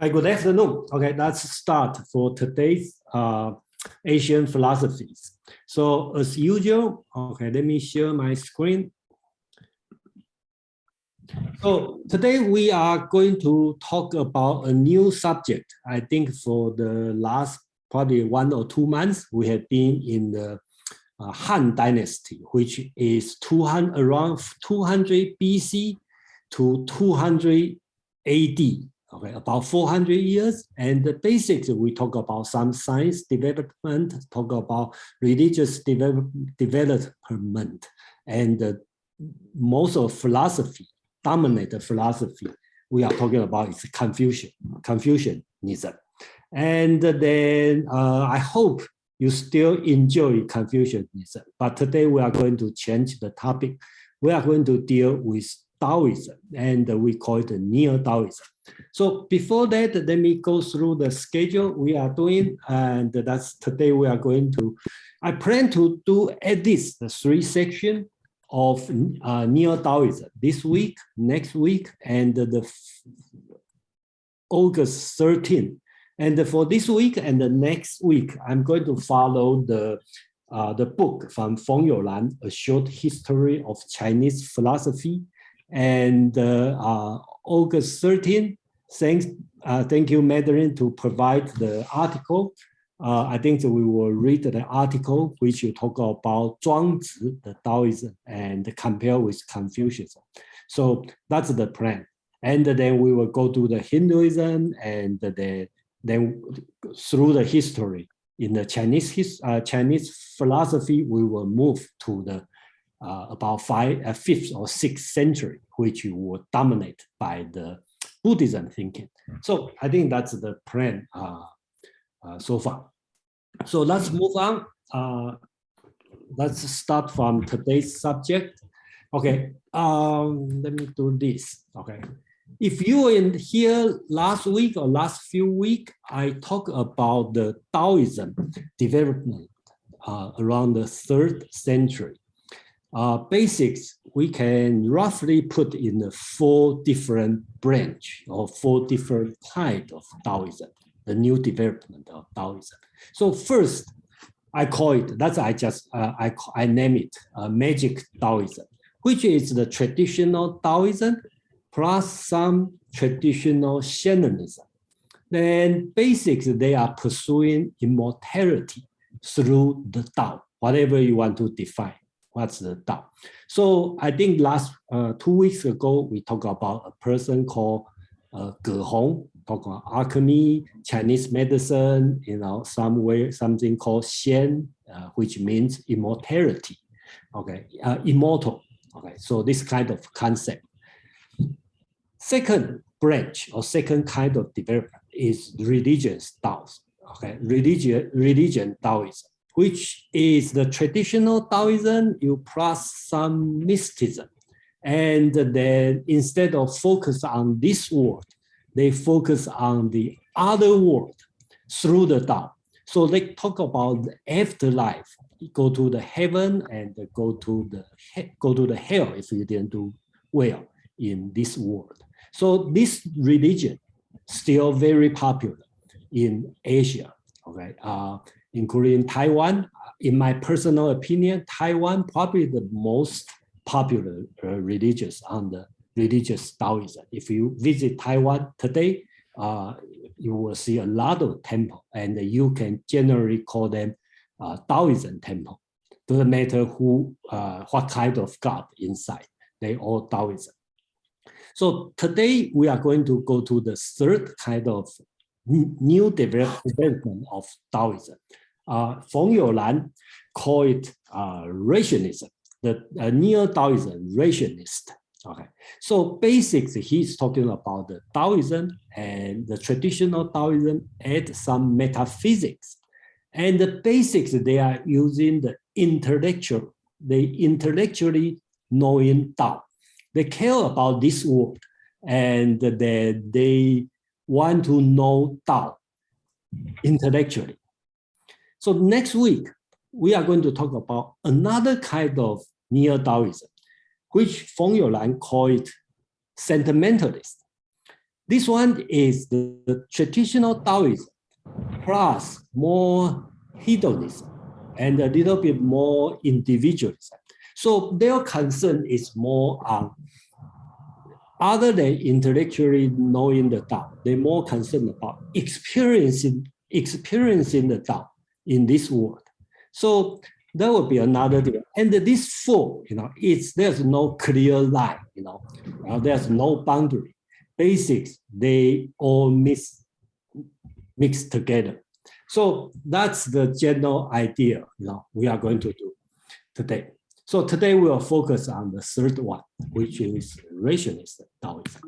Hi, good afternoon. Okay, let's start for today's Asian philosophies. So as usual, okay, let me share my screen. So today we are going to talk about a new subject. I think for the last probably 1 or 2 months, we have been in the Han Dynasty, which is around 200 BC to 200 AD. Okay, about 400 years, and the basics we talk about some science development, talk about religious development, and most of philosophy, dominant philosophy we are talking about is Confucianism. And then I hope you still enjoy Confucianism, but today we are going to change the topic. We are going to deal with Taoism, and we call it Neo-Daoism. So before that, let me go through the schedule we are doing, and that's today we are going to, I plan to do at least the 3 sections of Neo-Daoism this week, next week, and the August 13th. And for this week and the next week, I'm going to follow the book from Feng A Short History of Chinese Philosophy. And August 13th, thank you, Madeline, to provide the article. I think that we will read the article which you talk about Xuanxue, the Taoism, and compare with Confucianism. So that's the plan. And then we will go to the Hinduism, and then through the history in the Chinese philosophy, we will move to the about 5th or 6th century, which will dominate by the Buddhism thinking. So I think that's the plan so far. So let's move on. Let's start from today's subject. Okay, let me do this. Okay, if you were in here last week or last few weeks, I talked about the Taoism development around the 3rd century. Basics, we can roughly put in 4 different branch or 4 different types of Taoism, the new development of Taoism. So first, I call it, that's I name it magic Taoism, which is the traditional Taoism plus some traditional Shamanism. Then basics, they are pursuing immortality through the Tao, whatever you want to define. What's the Tao? So I think last 2 weeks ago, we talked about a person called Ge Hong, talk about alchemy, Chinese medicine, something called Xian, which means immortality. Okay, immortal. Okay, so this kind of concept. Second branch or second kind of development is religious Taoism. Okay, religion Taoism, which is the traditional Taoism, you plus some mysticism. And then instead of focus on this world, they focus on the other world through the Tao. So they talk about the afterlife, go to the heaven and go to the hell if you didn't do well in this world. So this religion still very popular in Asia, okay? Including Taiwan. In my personal opinion, Taiwan probably the most popular religious on the religious Taoism. If you visit Taiwan today, you will see a lot of temples, and you can generally call them Taoism temple. Doesn't matter what kind of God inside, they all Taoism. So today we are going to go to the 3rd kind of new development of Taoism. Feng call it rationalism, the Neo-Daoism rationalist. Okay, so basically he's talking about the Taoism and the traditional Taoism add some metaphysics. And the basics, they are using the intellectually knowing Tao. They care about this world, and they want to know Tao intellectually. So next week, we are going to talk about another kind of Neo-Daoism, which Feng called it sentimentalist. This one is the traditional Taoism plus more hedonism and a little bit more individualism. So their concern is more on, other than intellectually knowing the Tao, they're more concerned about experiencing the Tao in this world. So that would be another thing. And this four, there's no clear line, there's no boundary. Basics, they all mix together. So that's the general idea we are going to do today. So today we will focus on the third one, which is rationalist Taoism.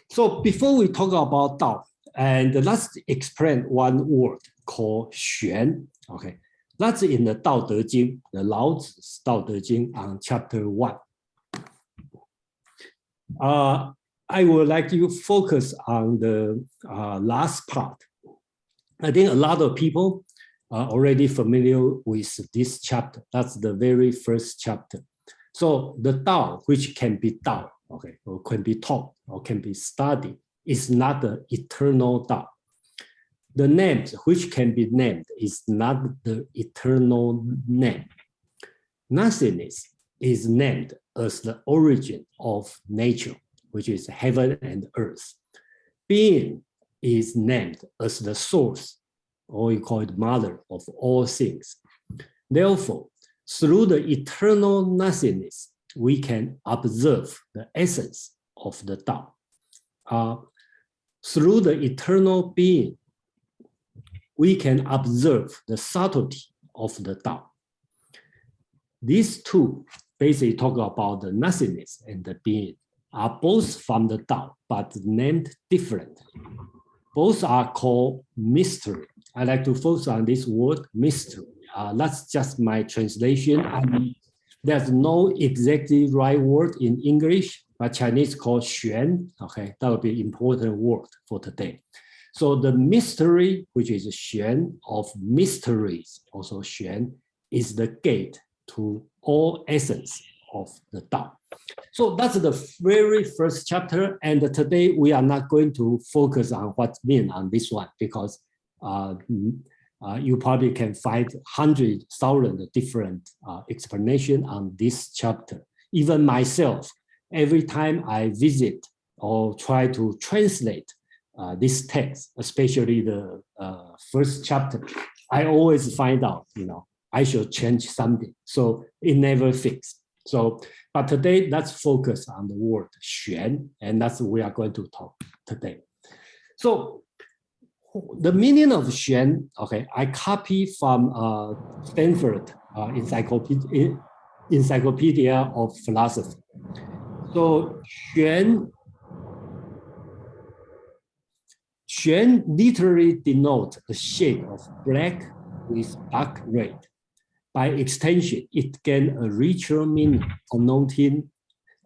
So before we talk about Tao, and let's explain one word called Xuan. Okay, that's in the Daodejing, the Laozi's Daodejing on chapter 1. I would like you to focus on the last part. I think a lot of people are already familiar with this chapter. That's the very first chapter. So the Tao, which can be Tao, okay, or can be taught or can be studied, is not the eternal Tao. The names which can be named is not the eternal name. Nothingness is named as the origin of nature, which is heaven and earth. Being is named as the source, or you call it mother of all things. Therefore, through the eternal nothingness, we can observe the essence of the Tao. Through the eternal being, we can observe the subtlety of the Tao. These two basically talk about the nothingness and the being, are both from the Tao, but named differently. Both are called mystery. I like to focus on this word, mystery. That's just my translation. I mean, there's no exactly right word in English, but Chinese called Xuan. Okay, that would be an important word for today. So the mystery, which is Xuan of mysteries, also Xuan, is the gate to all essence of the Tao. So that's the very first chapter. And today we are not going to focus on what's meant on this one, because you probably can find 100,000 different explanations on this chapter. Even myself, every time I visit or try to translate this text, especially the first chapter, I always find out, I should change something. So it never fixed. So, but today, let's focus on the word Xuan, and that's what we are going to talk today. So the meaning of Xuan, okay, I copy from Stanford Encyclopedia of Philosophy. So Xuan literally denotes the shade of black with dark red. By extension, it gains a richer meaning, connoting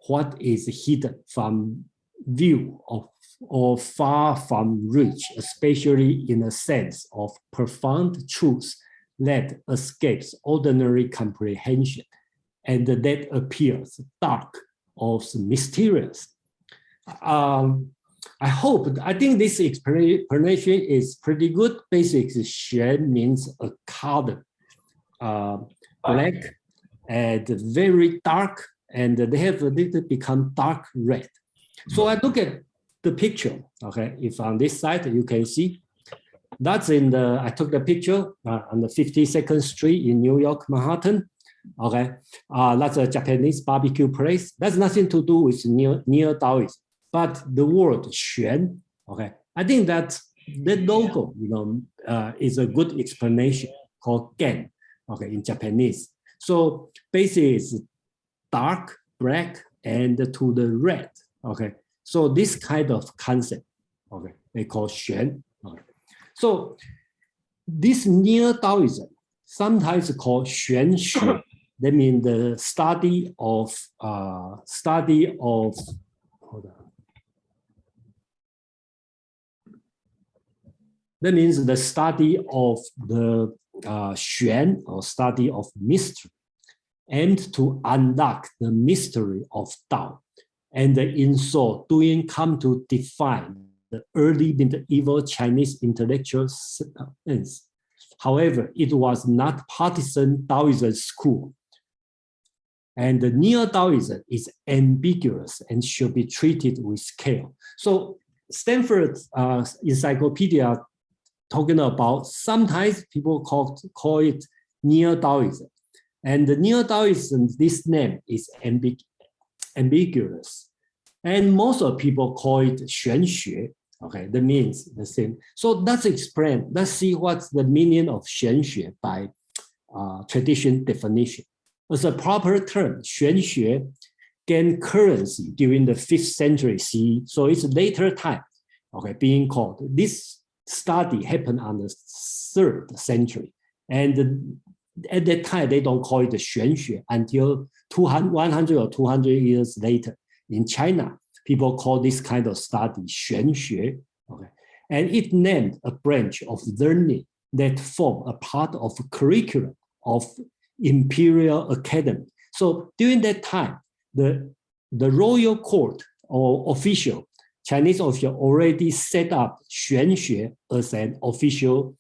what is hidden from view or far from reach, especially in a sense of profound truth that escapes ordinary comprehension and that appears dark or mysterious. I think this explanation is pretty good. Basically, Xuan means a color. Black and very dark, and they have a little become dark red. So I look at the picture, okay, if on this side you can see, that's I took the picture on the 52nd Street in New York, Manhattan, okay, that's a Japanese barbecue place. That's nothing to do with Neo-Daoism, but the word Xuan, okay, I think that logo, is a good explanation called Gen. Okay, in Japanese. So basically it's dark, black, and to the red. Okay, so this kind of concept, okay, they call Xuan. Okay. So this Neo-Daoism, sometimes called Xuanxue. That means the study of hold on. That means the study of the Xuan, or study of mystery, aimed to unlock the mystery of Tao and in so doing come to define the early medieval Chinese intellectual sense. However, it was not partisan Taoism school. And the Neo-Daoism is ambiguous and should be treated with care. So Stanford Encyclopedia talking about, sometimes people call it Neo-Daoism. And the Neo-Daoism, this name is ambiguous. And most of people call it Xuanxue. Okay, that means the same. So let's explain, let's see what's the meaning of Xuanxue by tradition definition. As a proper term, Xuanxue gained currency during the 5th century CE. So it's later time, okay, being called. This study happened on the 3rd century. And at that time, they don't call it the Xuanxue until 100 or 200 years later. In China, people call this kind of study Xuanxue, okay? And it named a branch of learning that form a part of a curriculum of imperial academy. So during that time, the royal court or official, Chinese official already set up Xuanxue as an official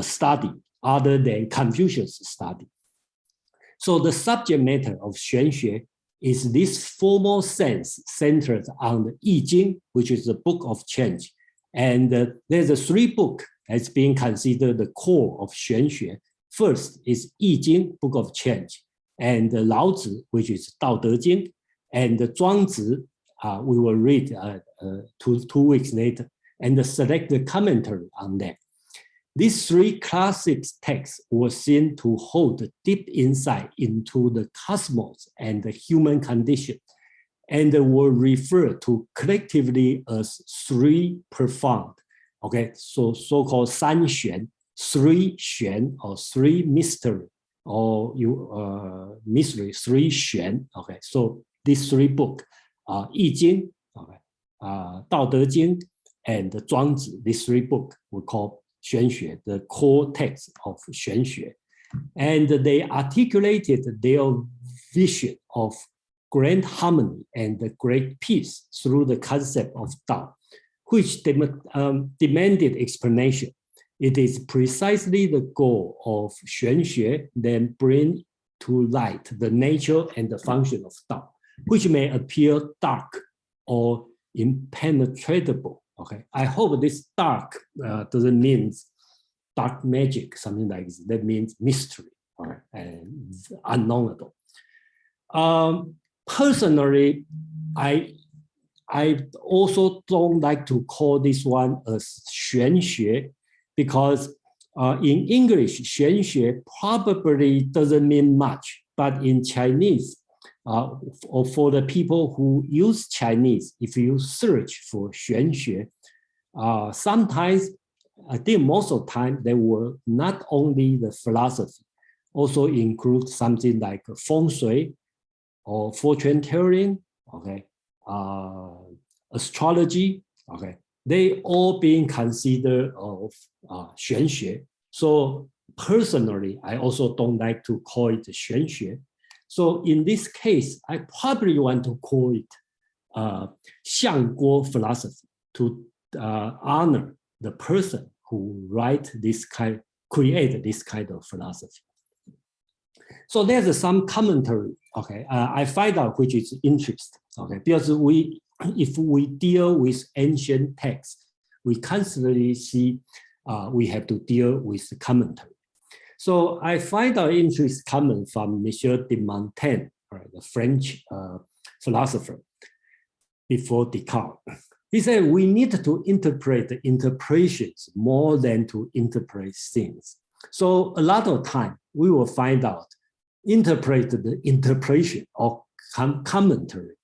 study other than Confucius study. So the subject matter of Xuanxue is this formal sense centered on the I Ching, which is the book of change. And there's a 3 books as being considered the core of Xuanxue. First is I Ching, book of change, and the Lao Tzu, which is Daodejing, and the Zhuangzi, we will read 2 weeks later, and the selected commentary on that. These 3 classic texts were seen to hold deep insight into the cosmos and the human condition, and were referred to collectively as 3 profound, okay, so-called 三玄, 3 xuan, or 3 mystery, or mystery, 3 xuan, okay. So these 3 books, I Ching, okay, Daodejing, and the Zhuangzi, these 3 books we call Xuanxue, the core text of Xuanxue. And they articulated their vision of grand harmony and the great peace through the concept of Tao, which demanded explanation. It is precisely the goal of Xuanxue that bring to light the nature and the function of Tao, which may appear dark or impenetrable. Okay, I hope this dark doesn't mean dark magic, something like this. That means mystery, right, and unknowable. Personally, I also don't like to call this one as Xuanxue, because in English, Xuanxue probably doesn't mean much, but in Chinese, or for the people who use Chinese, if you search for Xuanxue, sometimes, I think most of the time, they were not only the philosophy, also include something like Feng or fortune telling, okay, astrology, okay. They all being considered of Xuanxue. So personally, I also don't like to call it Xuanxue. So in this case, I probably want to call it Xiangguo philosophy, to honor the person who create this kind of philosophy. So there's some commentary, okay, I find out which is interesting, okay, because if we deal with ancient texts, we constantly see we have to deal with the commentary. So I find out interesting comment from Monsieur de Montaigne, right, the French philosopher before Descartes. He said we need to interpret the interpretations more than to interpret things. So a lot of time we will find out interpret the interpretation or commentary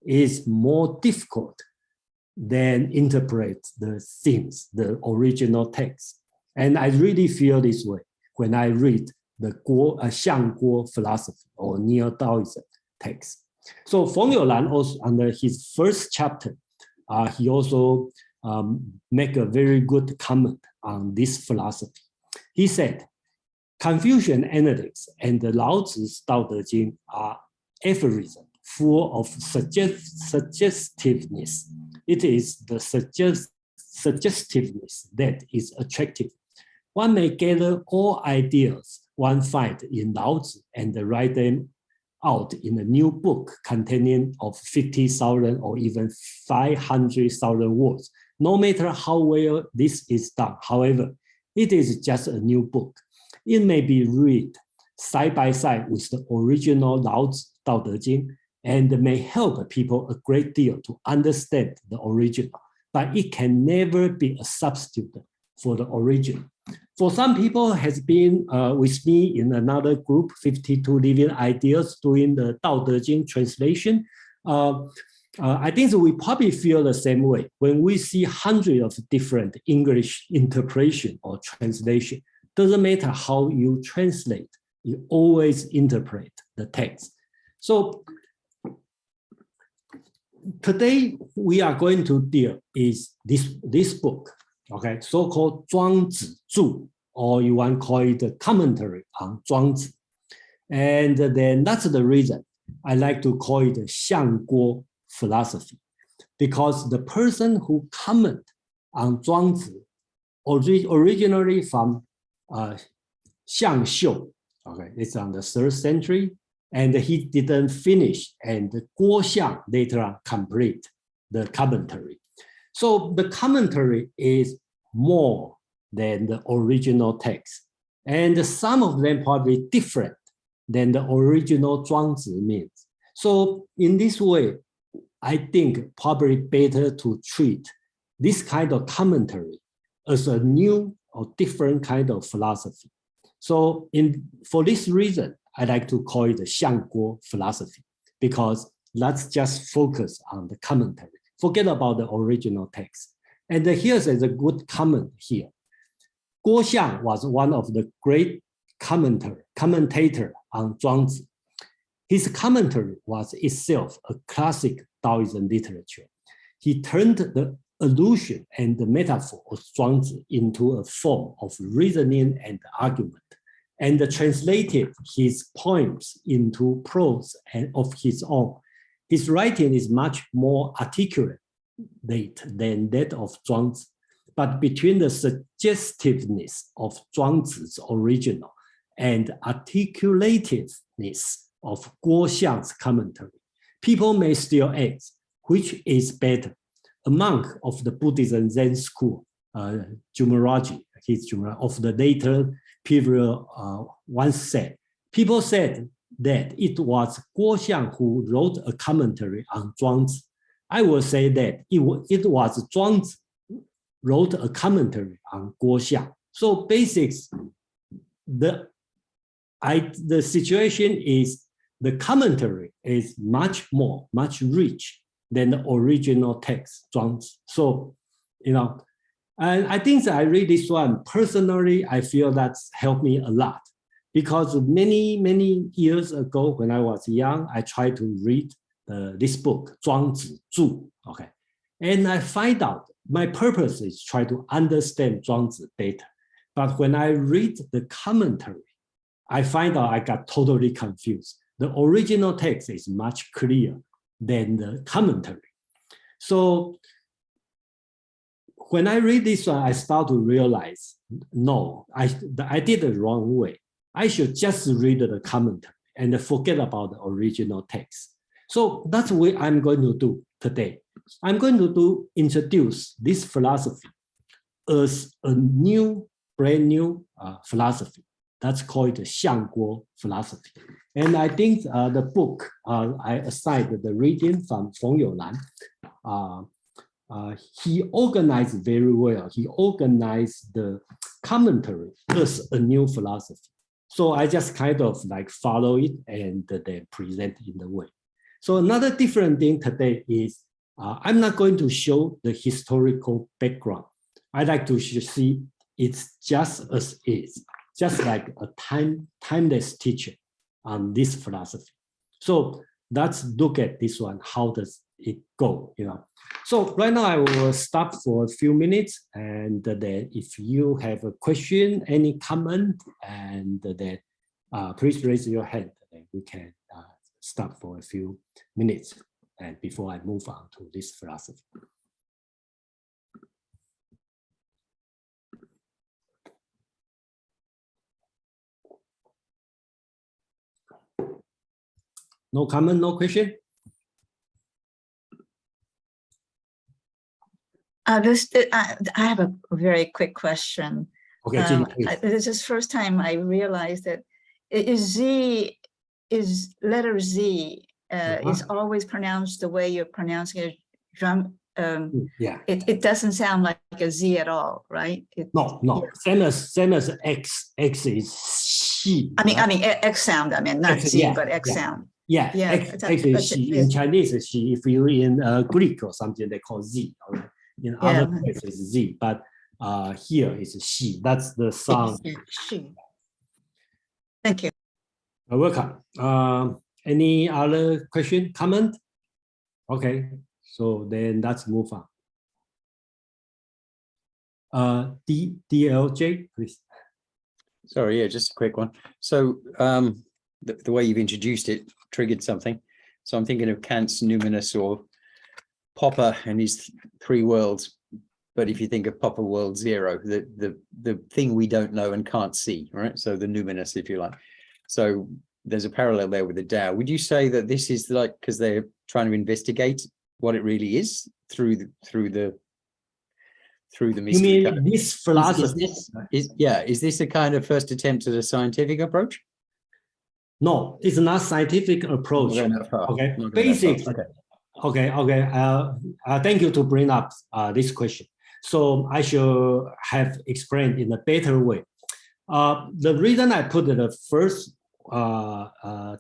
is more difficult than interpret the things, the original text. And I really feel this way when I read the Xiangguo philosophy or Neo-Daoism text. So Feng Youlan also, under his first chapter, he also make a very good comment on this philosophy. He said, Confucian analects and the Lao Tzu's Daodejing are aphorisms full of suggestiveness. It is the suggestiveness that is attractive. One may gather all ideas one finds in Lao Tzu and write them out in a new book containing of 50,000 or even 500,000 words. No matter how well this is done, however, it is just a new book. It may be read side by side with the original Lao Tzu Daodejing and may help people a great deal to understand the original, but it can never be a substitute for the original. For some people has been with me in another group, 52 Living Ideas, doing the Daodejing translation. I think that we probably feel the same way when we see hundreds of different English interpretation or translation. Doesn't matter how you translate, you always interpret the text. So today we are going to deal is this book, okay, so-called Zhuangzi Zhu, or you want to call it a commentary on Zhuangzi. And then that's the reason I like to call it Xiangguo philosophy, because the person who comment on Zhuangzi originally from Xuanxue, okay, it's on the 3rd century, and he didn't finish, and Guo Xiang later on complete the commentary. So the commentary is more than the original text, and some of them probably different than the original Zhuangzi means. So in this way, I think probably better to treat this kind of commentary as a new or different kind of philosophy. So for this reason, I like to call it the Xiangguo philosophy, because let's just focus on the commentary. Forget about the original text. And here's a good comment here. Guo Xiang was one of the great commentator on Zhuangzi. His commentary was itself a classic Taoism literature. He turned the allusion and the metaphor of Zhuangzi into a form of reasoning and argument, and translated his poems into prose and of his own. His writing is much more articulate than that of Zhuangzi, but between the suggestiveness of Zhuangzi's original and articulativeness of Guo Xiang's commentary, people may still ask, which is better? A monk of the Buddhism Zen school, Jumaraji, of the later period, once said, people said that it was Guo Xiang who wrote a commentary on Zhuangzi. I will say that it was Zhuangzi wrote a commentary on Guo Xiang. So basics, the situation is the commentary is much rich than the original text, Zhuangzi. So, and I think that I read this one, personally, I feel that's helped me a lot, because many years ago when I was young, I tried to read this book, Zhuangzi Zhu, okay? And I find out my purpose is try to understand Zhuangzi better. But when I read the commentary, I find out I got totally confused. The original text is much clearer than the commentary. So when I read this one, I start to realize, no, I did the wrong way. I should just read the commentary and forget about the original text. So that's what I'm going to do today. I'm going to introduce this philosophy as a brand new philosophy. That's called the Xiangguo philosophy. And I think the book, I assigned the reading from Feng he organized very well. He organized the commentary as a new philosophy. So I just kind of like follow it and then present in the way. So another different thing today is I'm not going to show the historical background. I like to see it's just as is, just like a timeless teaching on this philosophy. So let's look at this one. How does it go? So right now I will stop for a few minutes, and then if you have a question, any comment, and then please raise your hand, and we can stop for a few minutes and before I move on to this philosophy. No comment, no question? I have a very quick question. Okay, this is the first time I realized that letter Z is always pronounced the way you're pronouncing it. Yeah. It doesn't sound like a Z at all, right? No. Yeah. Same as X. X is she. I mean X sound. I mean not X, Z, yeah, but X yeah. sound. Yeah. X is she. In Chinese is she. If you're in Greek or something, they call Z. Right? In other places, Z. But here is she. That's the sound. She. Thank you. You're welcome. Any other question, comment? Okay. So then let's move on. DLJ, please. Sorry, yeah, just a quick one. So the way you've introduced it triggered something. So I'm thinking of Kant's numinous or Popper and his three worlds. But if you think of Popper world zero, the thing we don't know and can't see, right? So the numinous, if you like. So there's a parallel there with the Tao. Would you say that this is like because they're trying to investigate what it really is through the mystery? You mean this philosophy? Is this a kind of first attempt at a scientific approach? No, it's not scientific approach. Okay, basics. Okay. Thank you to bring up this question. So I should have explained in a better way. The reason I put the first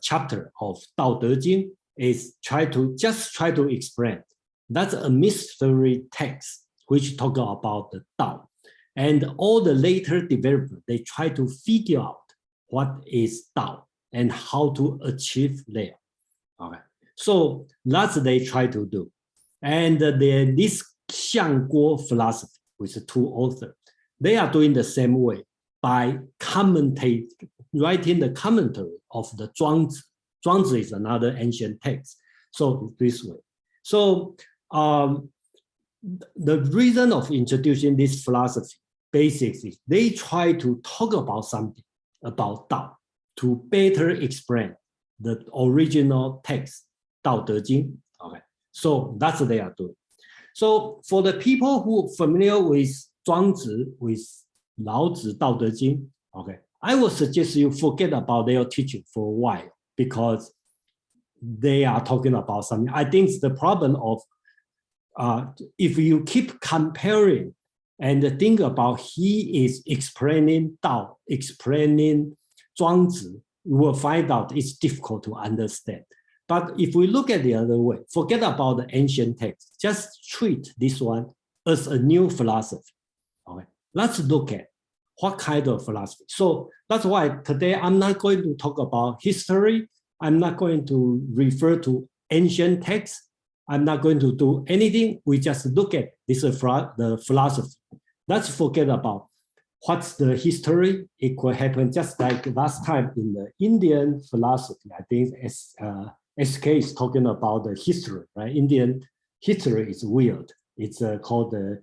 chapter of Daodejing is try to explain. That's a mystery text which talk about the Tao. And all the later development, they try to figure out what is Tao and how to achieve there. Okay. So that's what they try to do. And this Xiangguo philosophy with two authors, they are doing the same way by writing the commentary of the Xuanxue. Xuanxue is another ancient text. So this way. So the reason of introducing this philosophy basics is they try to talk about something about Tao to better explain the original text, Daodejing. Okay, so that's what they are doing. So for the people who are familiar with Zhuangzi, with Lao Tzu, Daodejing, okay, I would suggest you forget about their teaching for a while because they are talking about something. I think it's the problem of if you keep comparing and think about he is explaining Tao, explaining Zhuangzi, you will find out it's difficult to understand. But if we look at the other way, forget about the ancient text, just treat this one as a new philosophy. Okay, let's look at what kind of philosophy. So that's why today I'm not going to talk about history. I'm not going to refer to ancient texts. I'm not going to do anything. We just look at this the philosophy. Let's forget about what's the history. It could happen just like last time in the Indian philosophy. I think SK is talking about the history, right? Indian history is weird. It's called the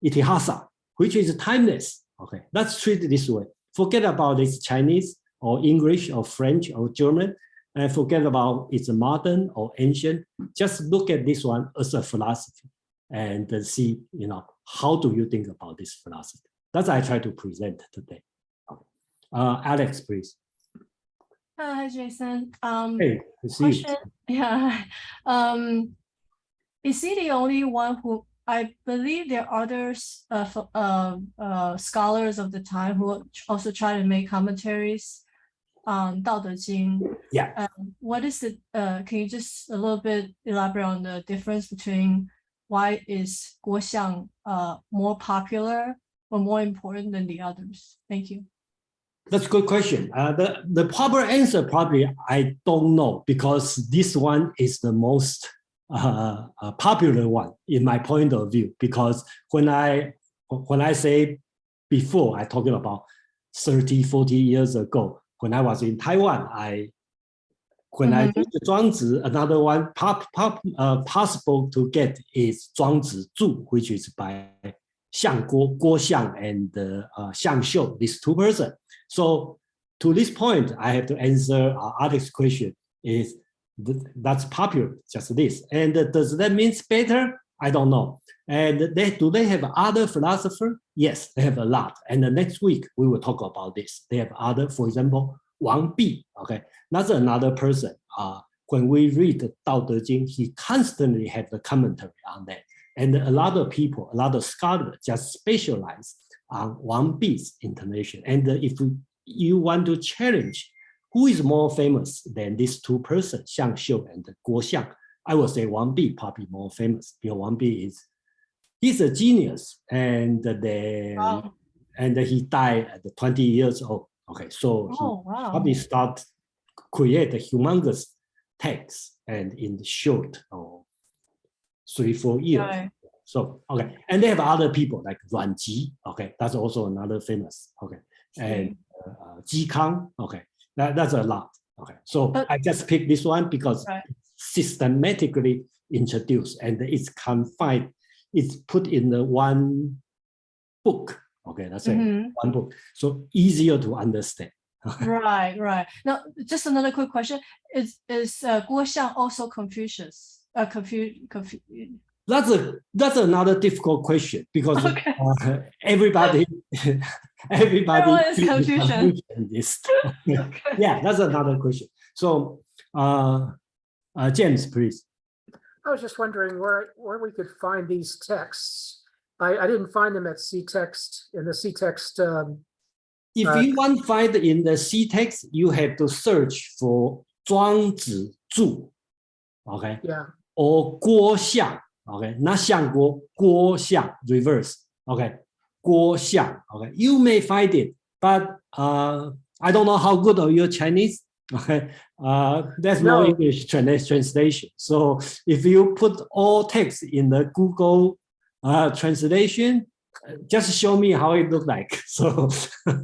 Itihasa, which is timeless. Okay, let's treat it this way. Forget about this Chinese or English or French or German, and forget about it's modern or ancient. Just look at this one as a philosophy and see, how do you think about this philosophy? That's what I try to present today. Alex, please. Hi, Jason. Hey, question. Yeah. Is he the only one who? I believe there are others, scholars of the time who also try to make commentaries on Daodejing. Yeah. What is the? Can you just a little bit elaborate on the difference between why is Guoxiang more popular or more important than the others? Thank you. That's a good question. The proper answer probably I don't know because this one is the most popular one in my point of view. Because when I say before, I talking about 30, 40 years ago, when I was in Taiwan, when I read Zhuangzi, another one possible to get is Zhuangzi Zhu, which is by Guo Xiang and Xuanxue, these two persons. So to this point, I have to answer Alex's question is that's popular, just this. And does that mean better? I don't know. And do they have other philosophers? Yes, they have a lot. And the next week, we will talk about this. They have other, for example, Wang Bi, okay? That's another person. When we read the Daodejing, he constantly have the commentary on that. And a lot of people, a lot of scholars just specialize on Wang Bi's intonation. And if you want to challenge who is more famous than these two persons, Xuanxue and Guo Xiang, I would say Wang Bi probably more famous because Wang Bi he's a genius, and then and he died at 20 years old. Okay, so he probably start create a humongous text and in short 3-4 years. Right. So okay, and they have other people like Ruan Ji. Okay, that's also another famous. Okay, and Ji Kang. Okay, that's a lot. Okay, so I just picked this one because systematically introduced and it's confined. It's put in the one book. Okay, that's it. One book, so easier to understand. Right. Now, just another quick question: Is Guo Xiang also Confucius? That's another difficult question because everybody is Confucian. Yeah, that's another question. So, James, please. I was just wondering where we could find these texts. I didn't find them at CText in the CText. If you want to find in the CText, you have to search for Zhuangzi Zhu, okay? Yeah. Or Guo Xiang, okay? Not Xiang Guo, Guo Xiang, reverse, okay? Guo Xiang, okay? You may find it, but I don't know how good are your Chinese. Okay, there's no English translation. So if you put all text in the Google translation, just show me how it looks like. So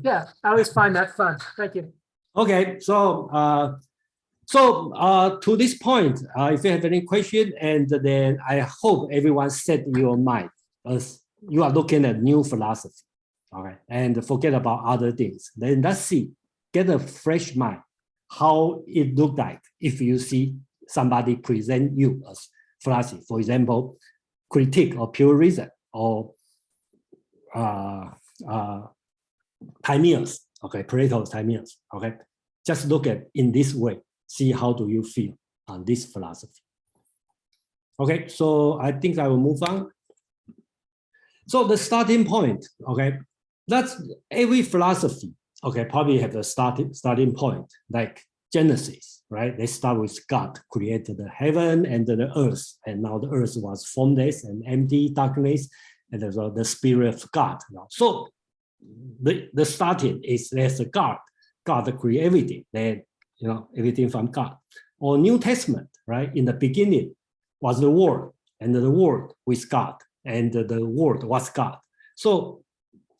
yeah, I always find that fun. Thank you. Okay, so to this point, if you have any question, and then I hope everyone set your mind as you are looking at new philosophy, okay, and forget about other things. Then let's see, get a fresh mind. How it look like if you see somebody present you as philosophy, for example, critique or pure reason or Timaeus, okay, Plato's Timaeus, okay. Just look at in this way, see how do you feel on this philosophy. Okay, so I think I will move on. So the starting point, okay, that's every philosophy. Okay, probably have a starting point like Genesis, right? They start with God created the heaven and the earth, and now the earth was formless and empty, darkness, and there's the spirit of God. So the starting is there's a God create everything, then everything from God. Or New Testament, right? In the beginning was the Word, and the Word with God, and the Word was God. So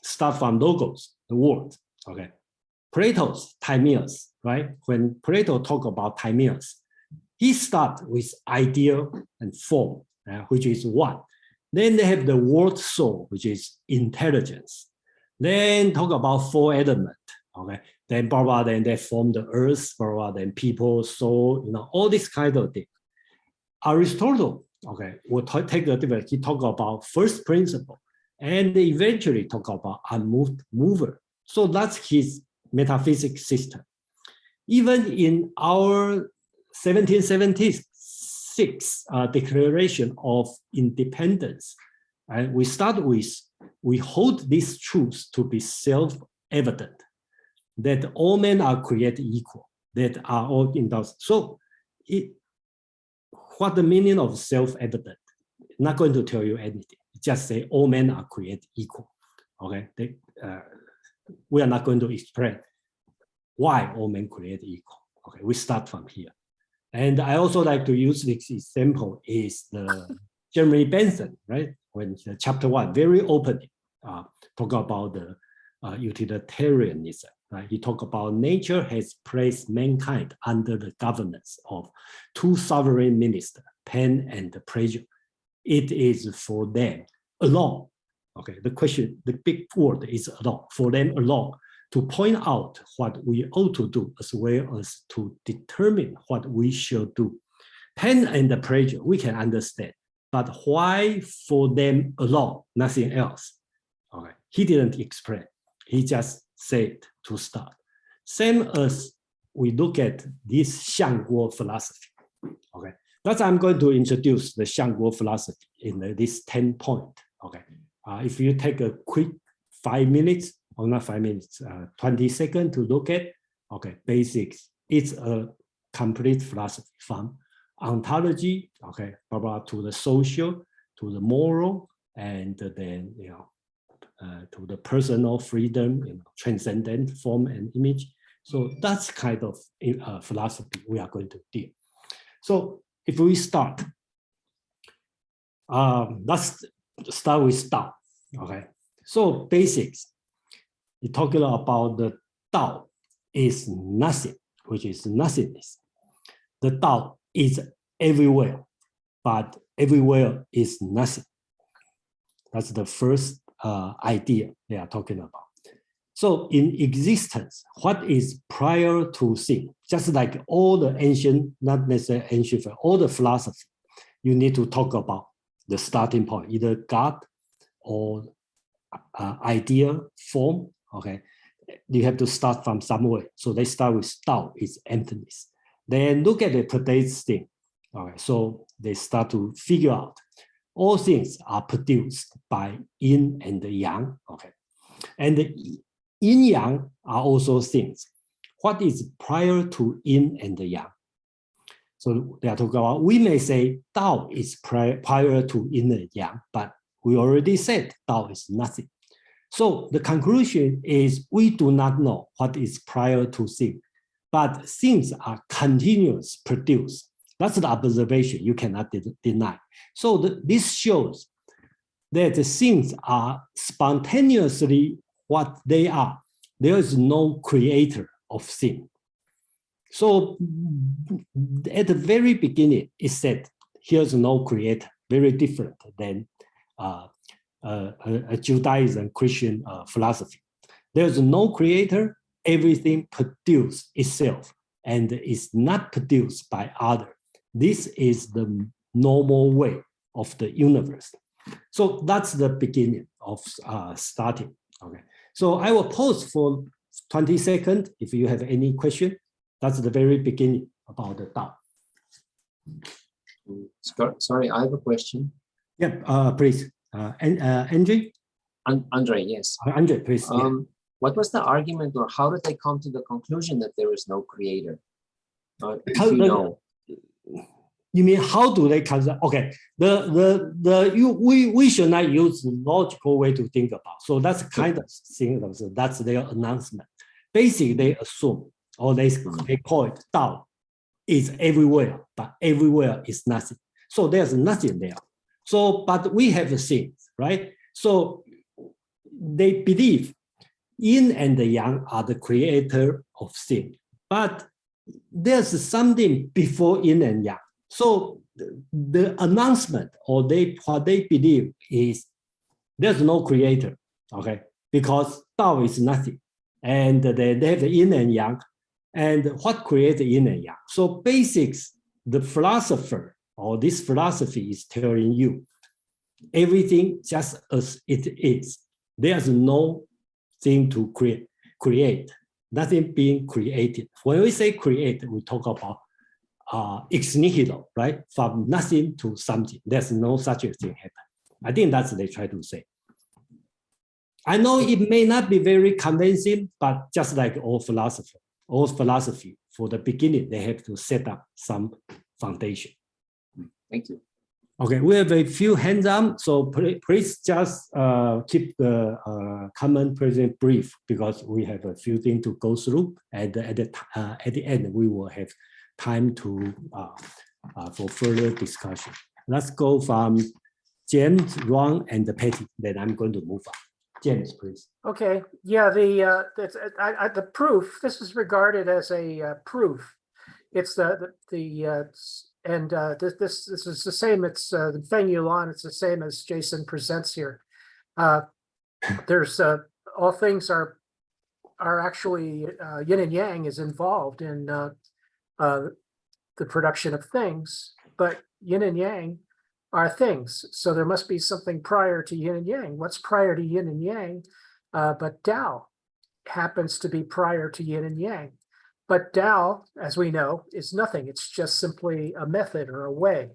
start from logos, the Word. Okay, Plato's Timaeus, right? When Plato talk about Timaeus, he starts with idea and form, which is one. Then they have the word soul, which is intelligence. Then talk about 4 elements, okay? Then blah, blah, then they form the earth, blah, blah, then people, soul, all this kind of thing. Aristotle, okay, will take a different, he talk about first principle, and eventually talk about unmoved mover. So that's his metaphysics system. Even in our 1776 Declaration of Independence, we start with, we hold these truths to be self-evident, that all men are created equal, that are all endowed. So what the meaning of self-evident? Not going to tell you anything. Just say all men are created equal, okay? We are not going to explain why all men create equal. Okay, we start from here. And I also like to use this example is the Jeremy Bentham, right? When chapter 1, very openly talk about the utilitarianism. right? He talked about nature has placed mankind under the governance of two sovereign ministers, pain and pleasure. It is for them alone. Okay, the question, the big word is alone, for them alone, to point out what we ought to do as well as to determine what we should do. Pain and pleasure, we can understand, but why for them alone, nothing else? Okay, he didn't explain. He just said to start. Same as we look at this Xuanxue philosophy. Okay, that's I'm going to introduce the Xuanxue philosophy in this 10 point. Okay, if you take a quick 5 minutes, or not 5 minutes, 20 seconds to look at, okay, basics. It's a complete philosophy from ontology, okay, blah, blah, to the social, to the moral, and then, to the personal freedom, transcendent form and image. So that's kind of philosophy we are going to deal. So if we start, let's start with Tao, okay? So basics, you're talking about the Tao is nothing, which is nothingness. The Tao is everywhere, but everywhere is nothing. That's the first idea they are talking about. So in existence, what is prior to thing? Just like all the ancient, not necessarily ancient, all the philosophy, you need to talk about the starting point, either God or idea, form, okay? You have to start from somewhere. So they start with Tao, is emptiness. Then look at the today's thing. Okay, so they start to figure out all things are produced by yin and yang. Okay, and the yin yang are also things. What is prior to yin and yang? So they are talking about, we may say Tao is prior to yin and yang, but we already said Tao is nothing. So the conclusion is we do not know what is prior to thing, but things are continuous produced. That's the observation you cannot deny. So this shows that the things are spontaneously what they are. There is no creator of thing. So at the very beginning, it said, here's no creator, very different than a Judaism, Christian philosophy. There's no creator, everything produces itself and is not produced by others. This is the normal way of the universe. So that's the beginning of starting. Okay. So I will pause for 20 seconds if you have any question. That's the very beginning about the Tao. Sorry, I have a question. Yeah, please. Andre? Andre, yes. Andre, please. What was the argument, or how did they come to the conclusion that there is no creator? If you know. You mean how do they consider? Okay, we should not use the logical way to think about. So that's kind of thing. That's their announcement. Basically, they assume, or they call it Tao is everywhere, but everywhere is nothing. So there's nothing there. So, but we have things, right? So they believe yin and yang are the creator of things, but there's something before yin and yang. So the announcement, or what they believe is there's no creator, okay? Because Tao is nothing, and they have the yin and yang, and what creates yin and yang? So basics, the philosopher or this philosophy is telling you everything just as it is. There's no thing to create, nothing being created. When we say create, we talk about ex nihilo, right? From nothing to something. There's no such a thing happen. I think that's what they try to say. I know it may not be very convincing, but just like all philosophy, for the beginning, they have to set up some foundation. Thank you. Okay, we have a few hands up, so please just keep the comment present brief, because we have a few things to go through, and at the end we will have time to for further discussion. Let's go from James, Ron, and Patty. Then I'm going to move on. James, please. Okay, yeah, the proof, this is regarded as a proof. It's this is the same, it's the Feng Yuan, it's the same as Jason presents here. There's all things are actually yin and yang is involved in the production of things, but yin and yang are things. So there must be something prior to yin and yang. What's prior to yin and yang? But Tao happens to be prior to yin and yang. But Tao, as we know, is nothing. It's just simply a method or a way.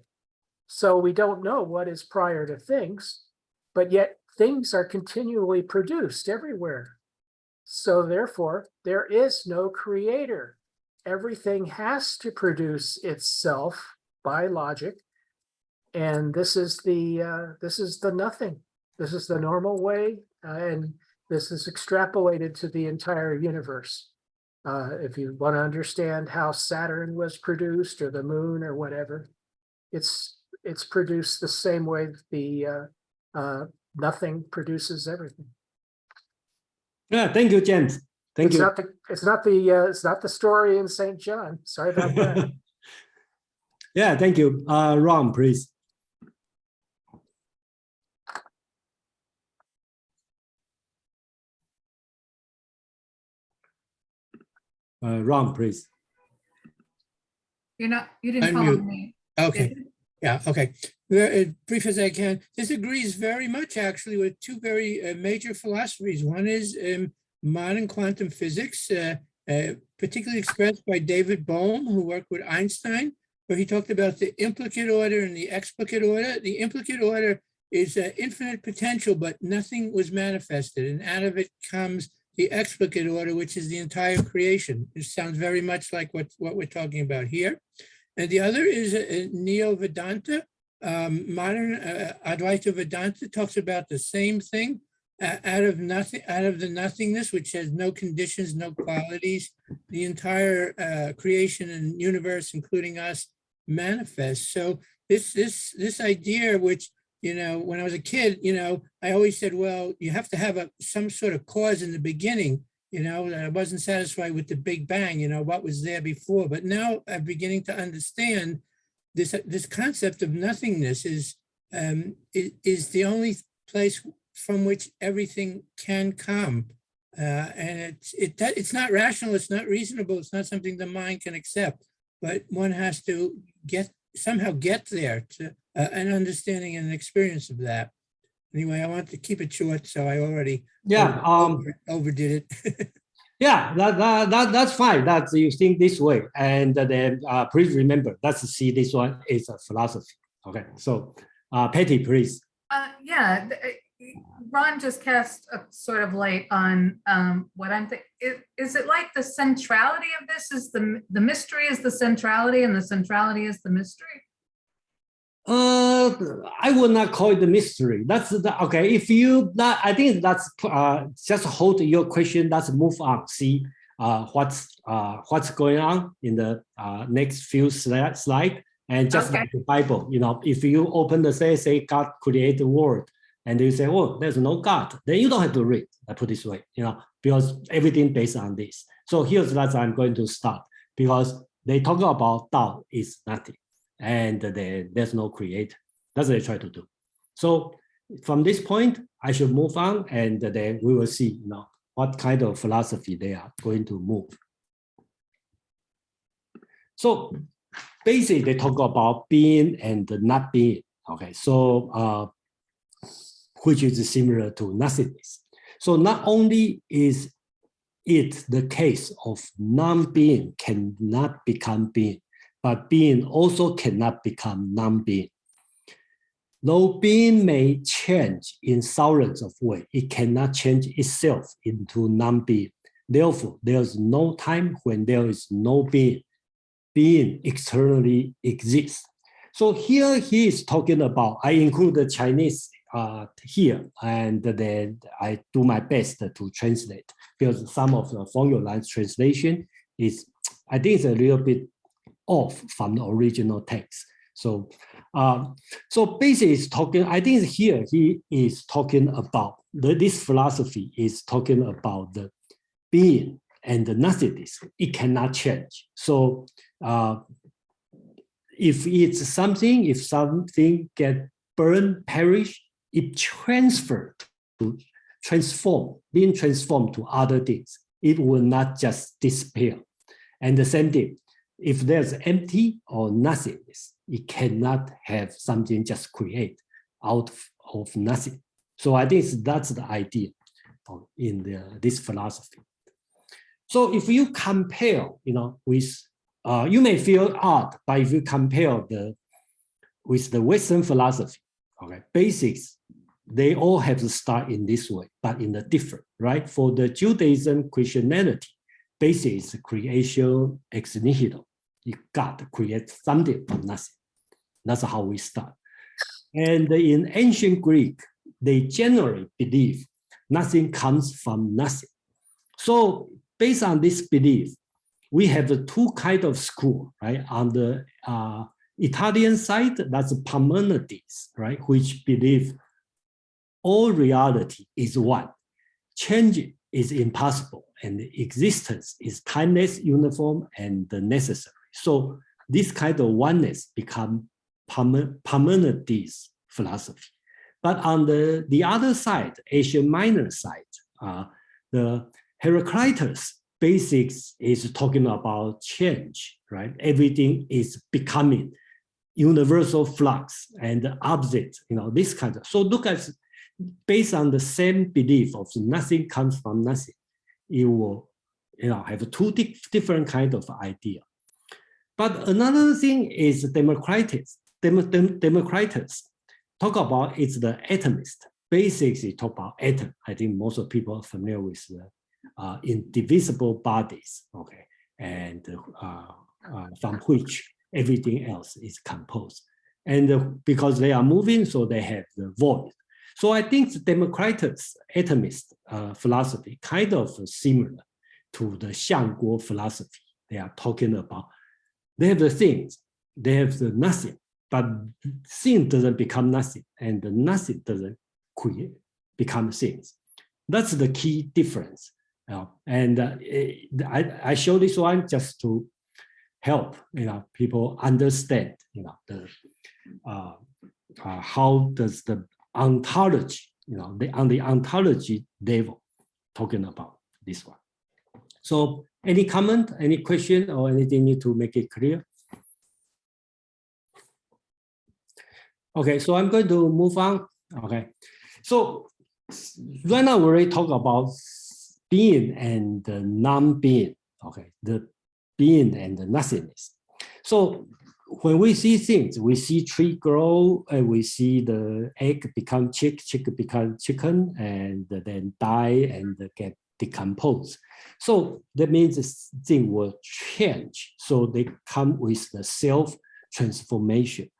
So we don't know what is prior to things, but yet things are continually produced everywhere. So therefore, there is no creator. Everything has to produce itself by logic. And this is the nothing. This is the normal way, and this is extrapolated to the entire universe. If you want to understand how Saturn was produced or the moon or whatever, it's produced the same way the nothing produces everything. Yeah, thank you, James. Thank you. It's not the story in St. John. Sorry about that. Yeah, thank you. Ron, please. Ron, please. You didn't follow me. Okay. Yeah, okay. Brief as I can. This agrees very much actually with two very major philosophies. One is modern quantum physics, particularly expressed by David Bohm, who worked with Einstein, where he talked about the implicate order and the explicate order. The implicate order is infinite potential, but nothing was manifested. And out of it comes the explicate order, which is the entire creation. It sounds very much like what we're talking about here. And the other is Neo-Vedanta. Modern Advaita Vedanta talks about the same thing. Out of the nothingness, which has no conditions, no qualities, the entire creation and universe, including us, manifests. So this idea, which, you know, when I was a kid, you know, I always said, well, you have to have some sort of cause in the beginning. You know, I wasn't satisfied with the Big Bang, you know, what was there before. But now I'm beginning to understand this concept of nothingness is the only place from which everything can come. And it's not rational, it's not reasonable, it's not something the mind can accept, but one has to somehow get there to an understanding and an experience of that. Anyway, I want to keep it short, so I already overdid it. Yeah, that's fine. That's you think this way, and then please remember, let's see this one is a philosophy. Okay, so Patty, please. Yeah, Ron just cast a sort of light on what I'm thinking. Is it like the centrality of this is the mystery is the centrality, and the centrality is the mystery? I would not call it the mystery. That's okay. If you I think that's just hold your question. Let's move on. See what's going on in the next few slide, and just like the Bible, you know, if you open the say God created the world, and you say, oh, there's no God, then you don't have to read. I put it this way, you know, because everything based on this. So here's what I'm going to start, because they talk about Tao is nothing, and there's no creator. That's what they try to do. So from this point, I should move on, and then we will see, you know, what kind of philosophy they are going to move. So basically, they talk about being and not being. Okay, so which is similar to nothingness. So not only is it the case of non-being cannot become being, but being also cannot become non-being. Though being may change in thousands of ways, it cannot change itself into non-being. Therefore, there's no time when there is no being. Being externally exists. So here he is talking about, I include the Chinese here, and then I do my best to translate, because some of the Feng Youlan's translation is, I think it's a little bit off from the original text. So, so basically, it's talking. I think here he is talking about this philosophy is talking about the being and the nothingness. It cannot change. So if something get burned, perish, it being transformed to other things. It will not just disappear. And the same thing, if there's empty or nothingness, it cannot have something just create out of nothing. So I think that's the idea in this philosophy. So if you compare, with, you may feel odd, but if you compare with the Western philosophy, okay, basics, they all have to start in this way, but in a different, right? For the Judaism, Christianity, basic is creation ex nihilo. God creates something from nothing. That's how we start. And in ancient Greek, they generally believe nothing comes from nothing. So based on this belief, we have the two kinds of school, right? On the Italian side, that's Parmenides, right? Which believe all reality is one. Change is impossible, and existence is timeless, uniform, and necessary. So this kind of oneness become Parmenides philosophy. But on the other side, Asian Minor side, the Heraclitus basics is talking about change, right? Everything is becoming universal flux and opposite, this kind of. So look at, based on the same belief of nothing comes from nothing, you will have two different kinds of idea. But another thing is Democritus. Democritus talk about it's the atomist. Basics, he talk about atom. I think most of people are familiar with the indivisible bodies, okay, and from which everything else is composed. And because they are moving, so they have the void. So I think the Democritus atomist philosophy kind of similar to the Xiangguo philosophy. They are talking about, they have the things, they have the nothing, but thing doesn't become nothing, and the nothing doesn't become things. That's the key difference. And I show this one just to help people understand how does the ontology, on the ontology level, talking about this one. So any comment, any question, or anything need to make it clear? Okay, so I'm going to move on. Okay, so right now we already talk about being and the non-being. Okay, the being and the nothingness. So when we see things, we see tree grow, and we see the egg become chick, chick become chicken, and then die and get decomposed. So that means this thing will change. So they come with the self-transformation.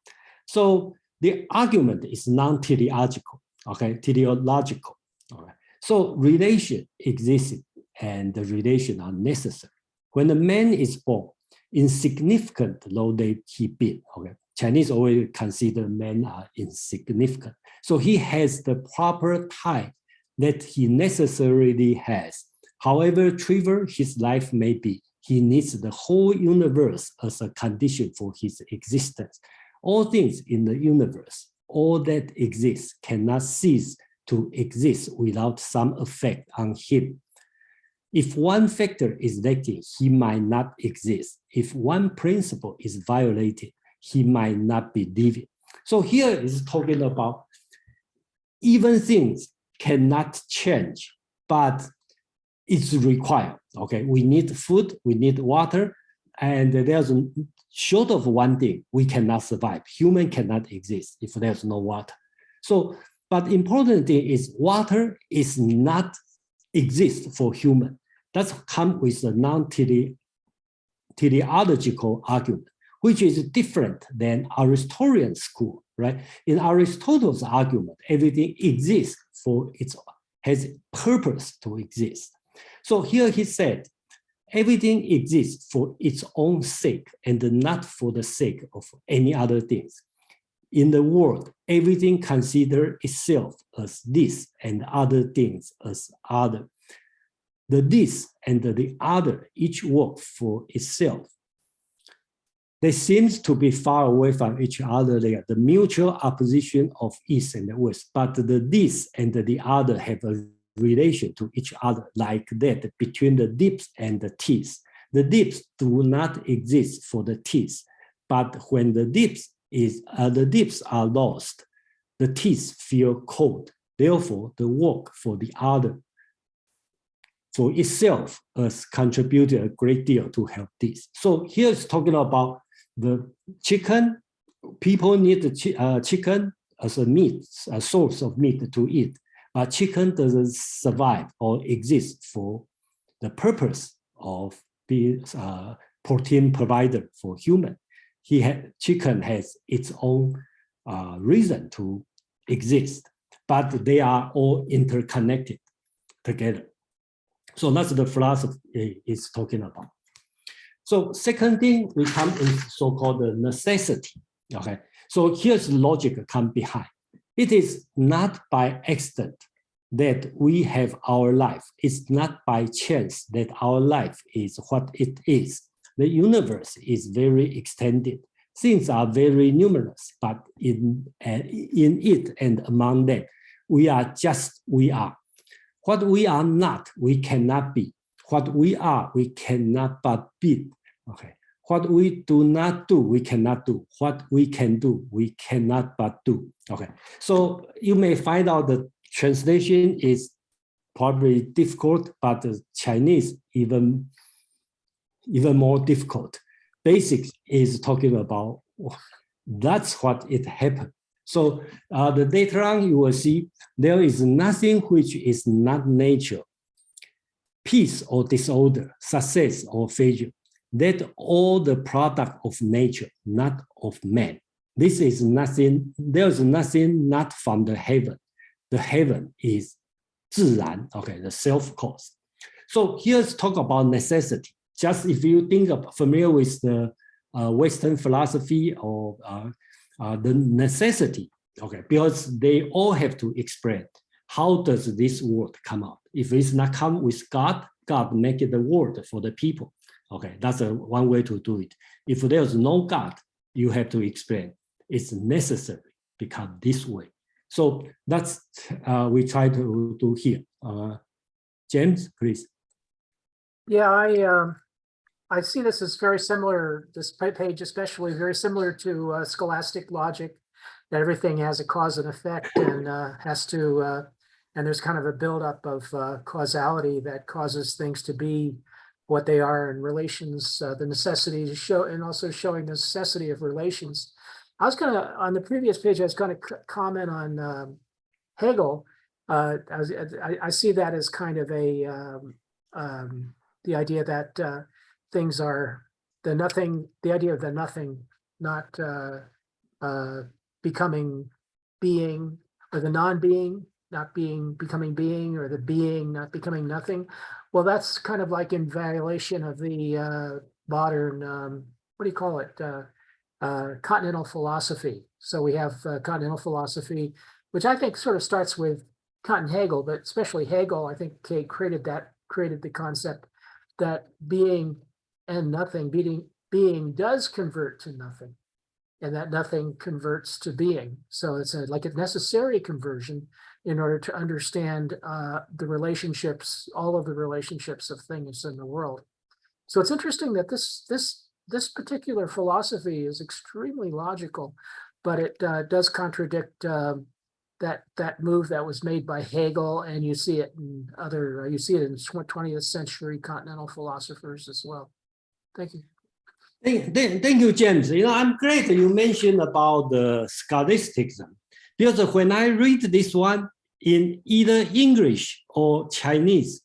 So the argument is non-teleological, okay, teleological. All right. So relation exists, and the relation are necessary. When a man is born, insignificant though he be, okay, Chinese always consider men are insignificant. So he has the proper type that he necessarily has. However trivial his life may be, he needs the whole universe as a condition for his existence. All things in the universe, all that exists, cannot cease to exist without some effect on him. If one factor is lacking, he might not exist. If one principle is violated, he might not be living. So here is talking about even things cannot change, but it's required. Okay, we need food, we need water, and there's short of one thing, we cannot survive. Human cannot exist if there's no water. So, but important thing is water is not exist for human. That's come with a non-teleological argument, which is different than Aristotelian school, right? In Aristotle's argument, everything exists for its, has purpose to exist. So here he said, everything exists for its own sake and not for the sake of any other things. in the world, everything considers itself as this and other things as other. The this and the other each work for itself. They seem to be far away from each other. They are the mutual opposition of East and West, but the this and the other have a relation to each other like that between the dips and the teeth. The dips do not exist for the teeth, but when the dips are lost, the teeth feel cold. Therefore, the work for the other, for itself, has contributed a great deal to help this. So here it's talking about the chicken. People need the chicken as a meat, a source of meat to eat, but chicken doesn't survive or exist for the purpose of being a protein provider for human. Chicken has its own reason to exist, but they are all interconnected together. So that's the philosophy is talking about. So second thing, we come in so-called the necessity. Okay, so here's logic come behind. It is not by accident that we have our life. It's not by chance that our life is what it is. The universe is very extended. Things are very numerous, but in it and among them, we are just we are. What we are not, we cannot be. What we are, we cannot but be. Okay. What we do not do, we cannot do. What we can do, we cannot but do. Okay. So you may find out the translation is probably difficult, but the Chinese even more difficult. Basics is talking about that's what it happened. So the later on you will see there is nothing which is not nature, peace or disorder, success or failure. That all the product of nature, not of man. This is nothing, there's nothing not from the heaven. The heaven is 自然, okay, the self-cause. So here's talk about necessity. Just if you think of familiar with the Western philosophy or the necessity, okay, because they all have to explain how does this world come out. If it's not come with God, God make it the world for the people. Okay, that's one way to do it. If there's no God, you have to explain it's necessary become this way. So that's we try to do here. James, please. Yeah, I see this as very similar, this page especially very similar to scholastic logic, that everything has a cause and effect and has to, and there's kind of a buildup of causality that causes things to be what they are in relations, the necessity to show, and also showing the necessity of relations. I was gonna, on the previous page, I was gonna comment on Hegel. I see that as kind of a, the idea that things are the nothing, the idea of the nothing, not becoming being, or the non-being, not being, becoming being, or the being, not becoming nothing. Well, that's kind of like in violation of the modern, what do you call it? Continental philosophy. So we have continental philosophy, which I think sort of starts with Kant and Hegel, but especially Hegel, I think created the concept that being and nothing, being does convert to nothing, and that nothing converts to being. So it's like a necessary conversion in order to understand the relationships, all of the relationships of things in the world. So it's interesting that this particular philosophy is extremely logical, but it does contradict that move that was made by Hegel, and you see it in other, you see it in 20th century continental philosophers as well. Thank you. Thank you, James. You know, I'm glad you mentioned about the scholasticism, because when I read this one in either English or Chinese,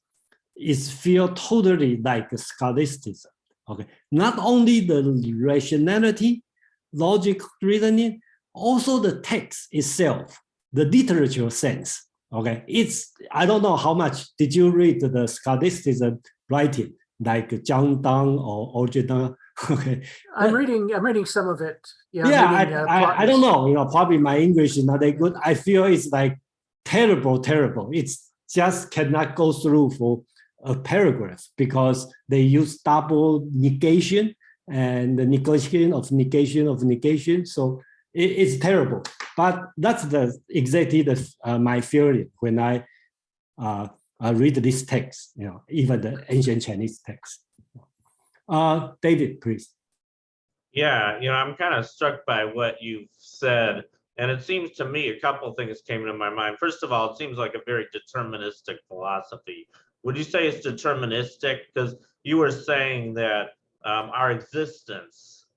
it feels totally like scholasticism. Okay, not only the rationality, logic, reasoning, also the text itself, the literature sense. Okay, it's, I don't know how much did you read the scholasticism writing like Zhang Dang or original Okay. I'm reading some of it. Yeah, Yeah, I'm reading, I don't know, probably my English is not that good. I feel it's like terrible. It's just cannot go through for a paragraph because they use double negation and the negation of negation. So it's terrible. But that's exactly my feeling when I read this text, even the ancient Chinese text. David, please. Yeah, I'm kind of struck by what you've said. And it seems to me a couple of things came to my mind. First of all, it seems like a very deterministic philosophy. Would you say it's deterministic? Because you were saying that our existence,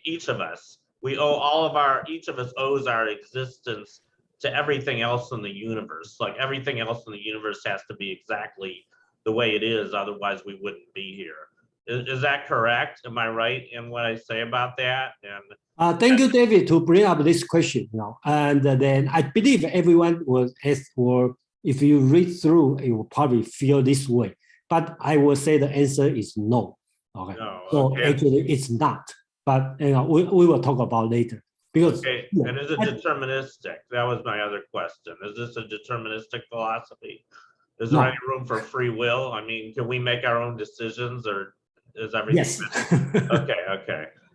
each of us, each of us owes our existence to everything else in the universe. Like everything else in the universe has to be exactly the way it is, otherwise we wouldn't be here. Is that correct? Am I right in what I say about that? And thank you, David, to bring up this question. And then I believe everyone will ask, or if you read through, you will probably feel this way. But I will say the answer is no. Okay. No, so okay. Actually, it's not. But we will talk about later. Because okay, and is it deterministic? That was my other question. Is this a deterministic philosophy? Is there any room for free will? I mean, can we make our own decisions, or is everything? Yes.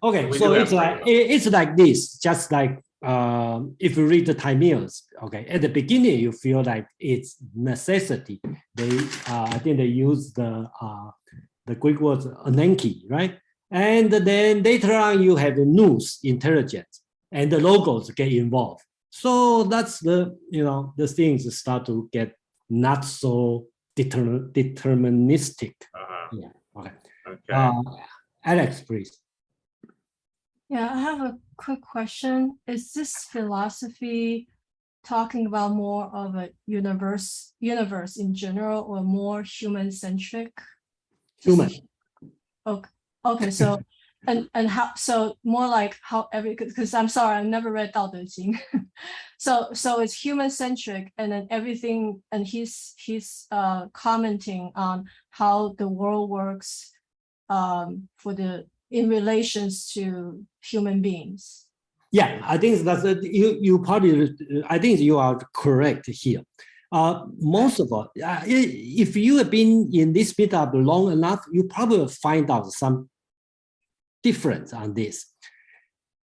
Okay. So it's like this, just like if you read the Timaeus, okay, at the beginning you feel like it's necessity. I think they use the Greek word anenki, right? And then later on you have the nous, intelligence, and the logos get involved. So that's the things start to get not so deterministic. Yeah. Okay. Alex, please. Yeah, I have a quick question. Is this philosophy talking about more of a universe in general, or more human-centric? Human. Okay. So and how, so more like how because I'm sorry, I've never read Daodejing. so it's human-centric, and then everything, and he's commenting on how the world works in relations to human beings. Yeah, I think that's you probably. I think you are correct here. Most of all, if you have been in this meetup long enough, you probably will find out some difference on this.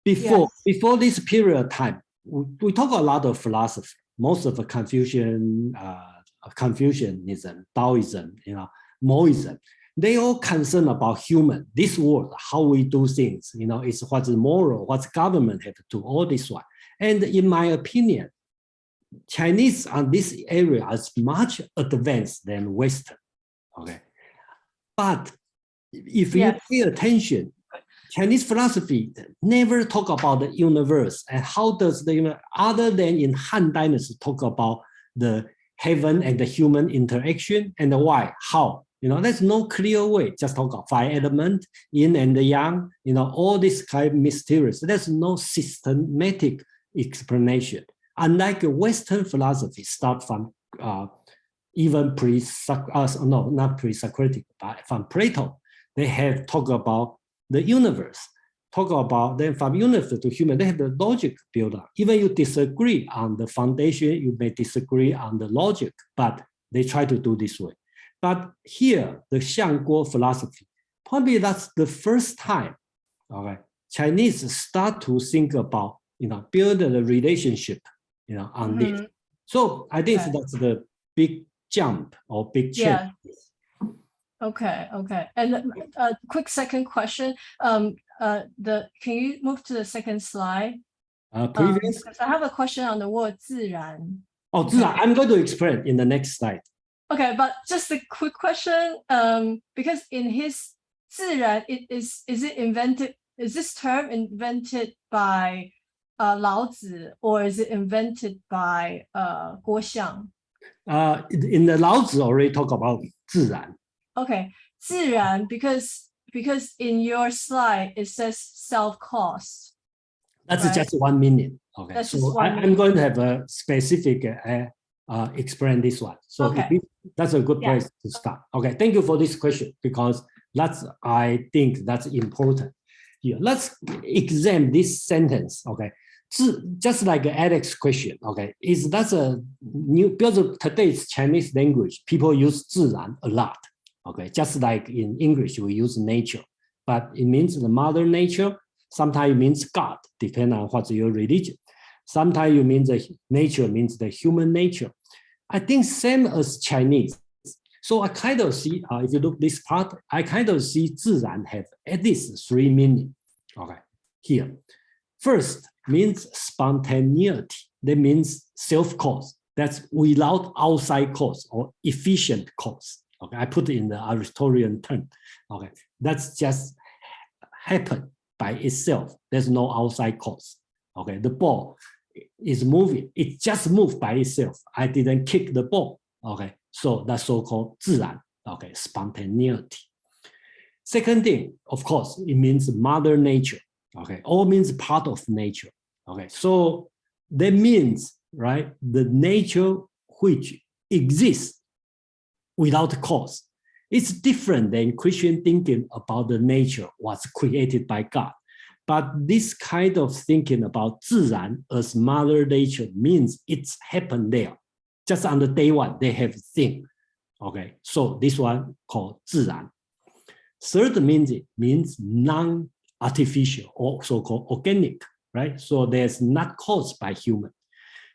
Before this period of time, we talk a lot of philosophy. Most of the Confucianism, Taoism, Moism. They all concerned about human, this world, how we do things, it's what's moral, what's government have to do, all this one. And in my opinion, Chinese on this area is much advanced than Western, okay? But if you pay attention, Chinese philosophy never talk about the universe and how does the, other than in Han Dynasty, talk about the heaven and the human interaction and the why, how. There's no clear way. Just talk about 5 elements, yin and the yang, all this kind of mysterious. There's no systematic explanation. Unlike Western philosophy, start from even not pre-Socratic, but from Plato, they have talked about the universe. Talk about then from universe to human, they have the logic built up. Even you disagree on the foundation, you may disagree on the logic, but they try to do this way. But here, the Xiangguo philosophy, probably that's the first time, okay, Chinese start to think about, build a relationship, on this. So I think that's the big jump or big change. Yeah. Okay. And a quick second question. Can you move to the second slide? Previous. I have a question on the word 自然. Oh, 自然. I'm going to explain in the next slide. Okay, but just a quick question, because in his 自然, is it invented? Is this term invented by Lao Tzu, or is it invented by Guoxiang? In the Lao Tzu already talk about 自然. Okay, 自然, because in your slide it says self-caused. That's right? Just 1 minute. Okay, that's so I'm going to have a specific explain this one. So that's a good place to start. Okay, thank you for this question, because I think that's important. here. Let's examine this sentence, okay? Just like Alex's question, okay? Is that a new, because today's Chinese language, people use 自然 a lot, okay? Just like in English, we use nature, but it means the mother nature. Sometimes it means God, depending on what's your religion. Sometimes you mean the nature means the human nature. I think same as Chinese. So I kind of see, if you look this part, I kind of see 自然 have at least 3 meanings. Okay, here. First means spontaneity. That means self-cause. That's without outside cause or efficient cause. Okay, I put it in the Aristotelian term. Okay, that's just happen by itself. There's no outside cause. Okay, the ball is moving. It just moved by itself. I didn't kick the ball. Okay, so that's so-called 自然. Okay, spontaneity. Second thing, of course, it means mother nature. Okay, all means part of nature. Okay, so that means, right, the nature which exists without cause. It's different than Christian thinking about the nature was created by God. But this kind of thinking about 自然 as mother nature means it's happened there. Just on the day one, they have thing. Okay, so this one called 自然. Third means non-artificial or so-called organic, right? So there's not caused by human.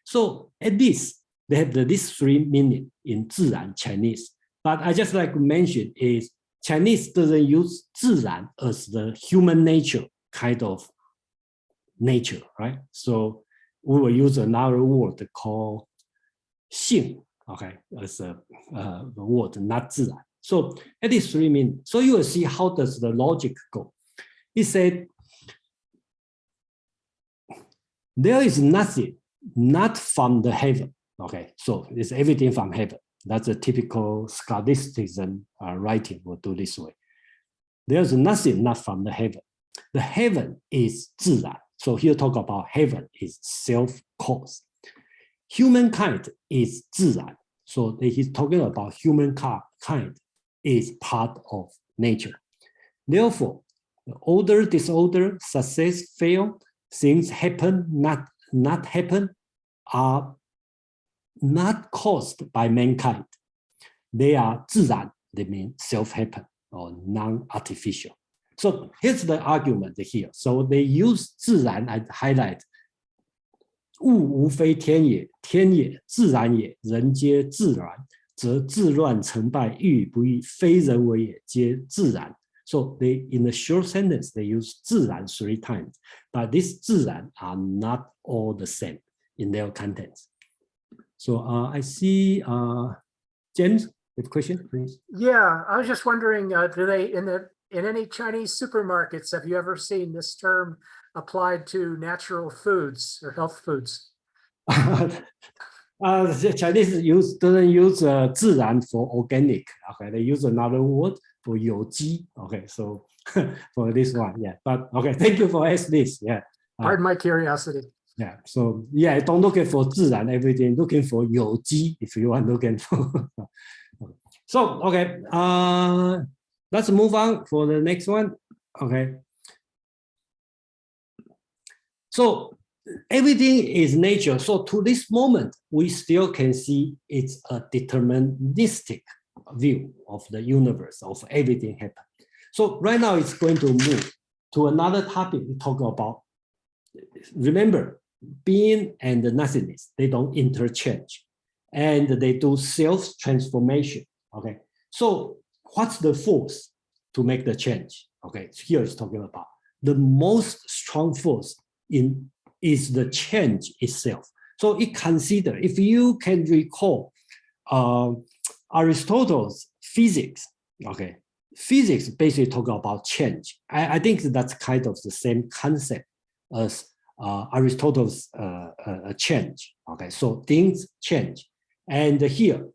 So at least they have these 3 meanings in 自然 Chinese. But I just like to mention is Chinese doesn't use 自然 as the human nature kind of nature, right? So we will use another word called 性, okay, as a word, not 自然. So at least 3 meanings. So you will see how does the logic go. He said, there is nothing not from the heaven. Okay, so it's everything from heaven. That's a typical scholasticism writing will do this way. There's nothing not from the heaven. The heaven is 自然. So here talk about heaven is self-cause. Humankind is 自然. So he's talking about humankind is part of nature. Therefore, order, disorder, success, fail, things happen, not happen, are not caused by mankind. They are 自然, they mean self-happen or non-artificial. So here's the argument here. So they use 自然 I highlight. 物无非天也，天也自然也，人皆自然，则自乱成败，欲与不欲，非人为也，皆自然。So they, in the short sentence, they use 自然 3 times, but these 自然 are not all the same in their contents. So I see James with a question, please. Yeah, I was just wondering, do they in any Chinese supermarkets, have you ever seen this term applied to natural foods or health foods? The Chinese doesn't use 自然 for organic. Okay, they use another word for 有机. Okay, so for this one, yeah. But okay, thank you for asking this. Yeah. Pardon my curiosity. Yeah. So yeah, don't look for 自然 everything. Looking for 有机 if you want looking for. So okay, let's move on for the next one. Okay. So everything is nature. So to this moment, we still can see it's a deterministic view of the universe, of everything happen. So right now it's going to move to another topic we talk about. Remember, being and nothingness, they don't interchange and they do self-transformation. Okay, so what's the force to make the change? Okay, here it's talking about the most strong force is the change itself. So it consider, if you can recall Aristotle's physics, okay, physics basically talk about change. I think that's kind of the same concept as Aristotle's change. Okay, so things change. And here,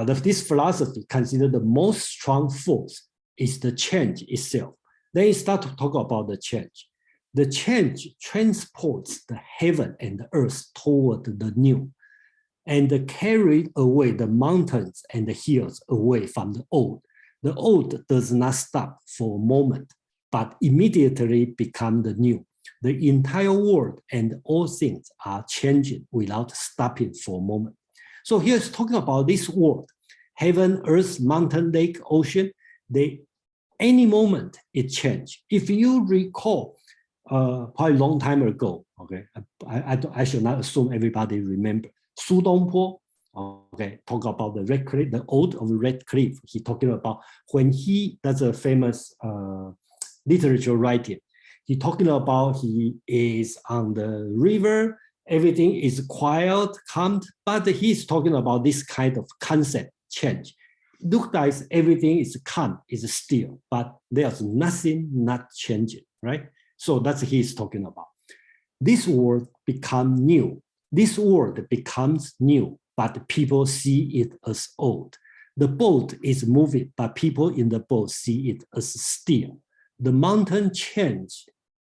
this philosophy consider the most strong force is the change itself. Then you start to talk about the change. The change transports the heaven and the earth toward the new and carried away the mountains and the hills away from the old. The old does not stop for a moment. but immediately become the new. The entire world and all things are changing without stopping for a moment. So here's talking about this world, heaven, earth, mountain, lake, ocean. Any moment it change. If you recall, probably a long time ago, okay, I should not assume everybody remember. Su Dongpo, okay, talk about the Red Cliff, the Oath of Red Cliff. He talking about when he does a famous literature writing. He talking about he is on the river, everything is quiet, calm, but he's talking about this kind of concept change. Look like everything is calm, is still, but there's nothing not changing, right? So that's what he's talking about. This world become new. This world becomes new, but people see it as old. The boat is moving, but people in the boat see it as still. The mountain change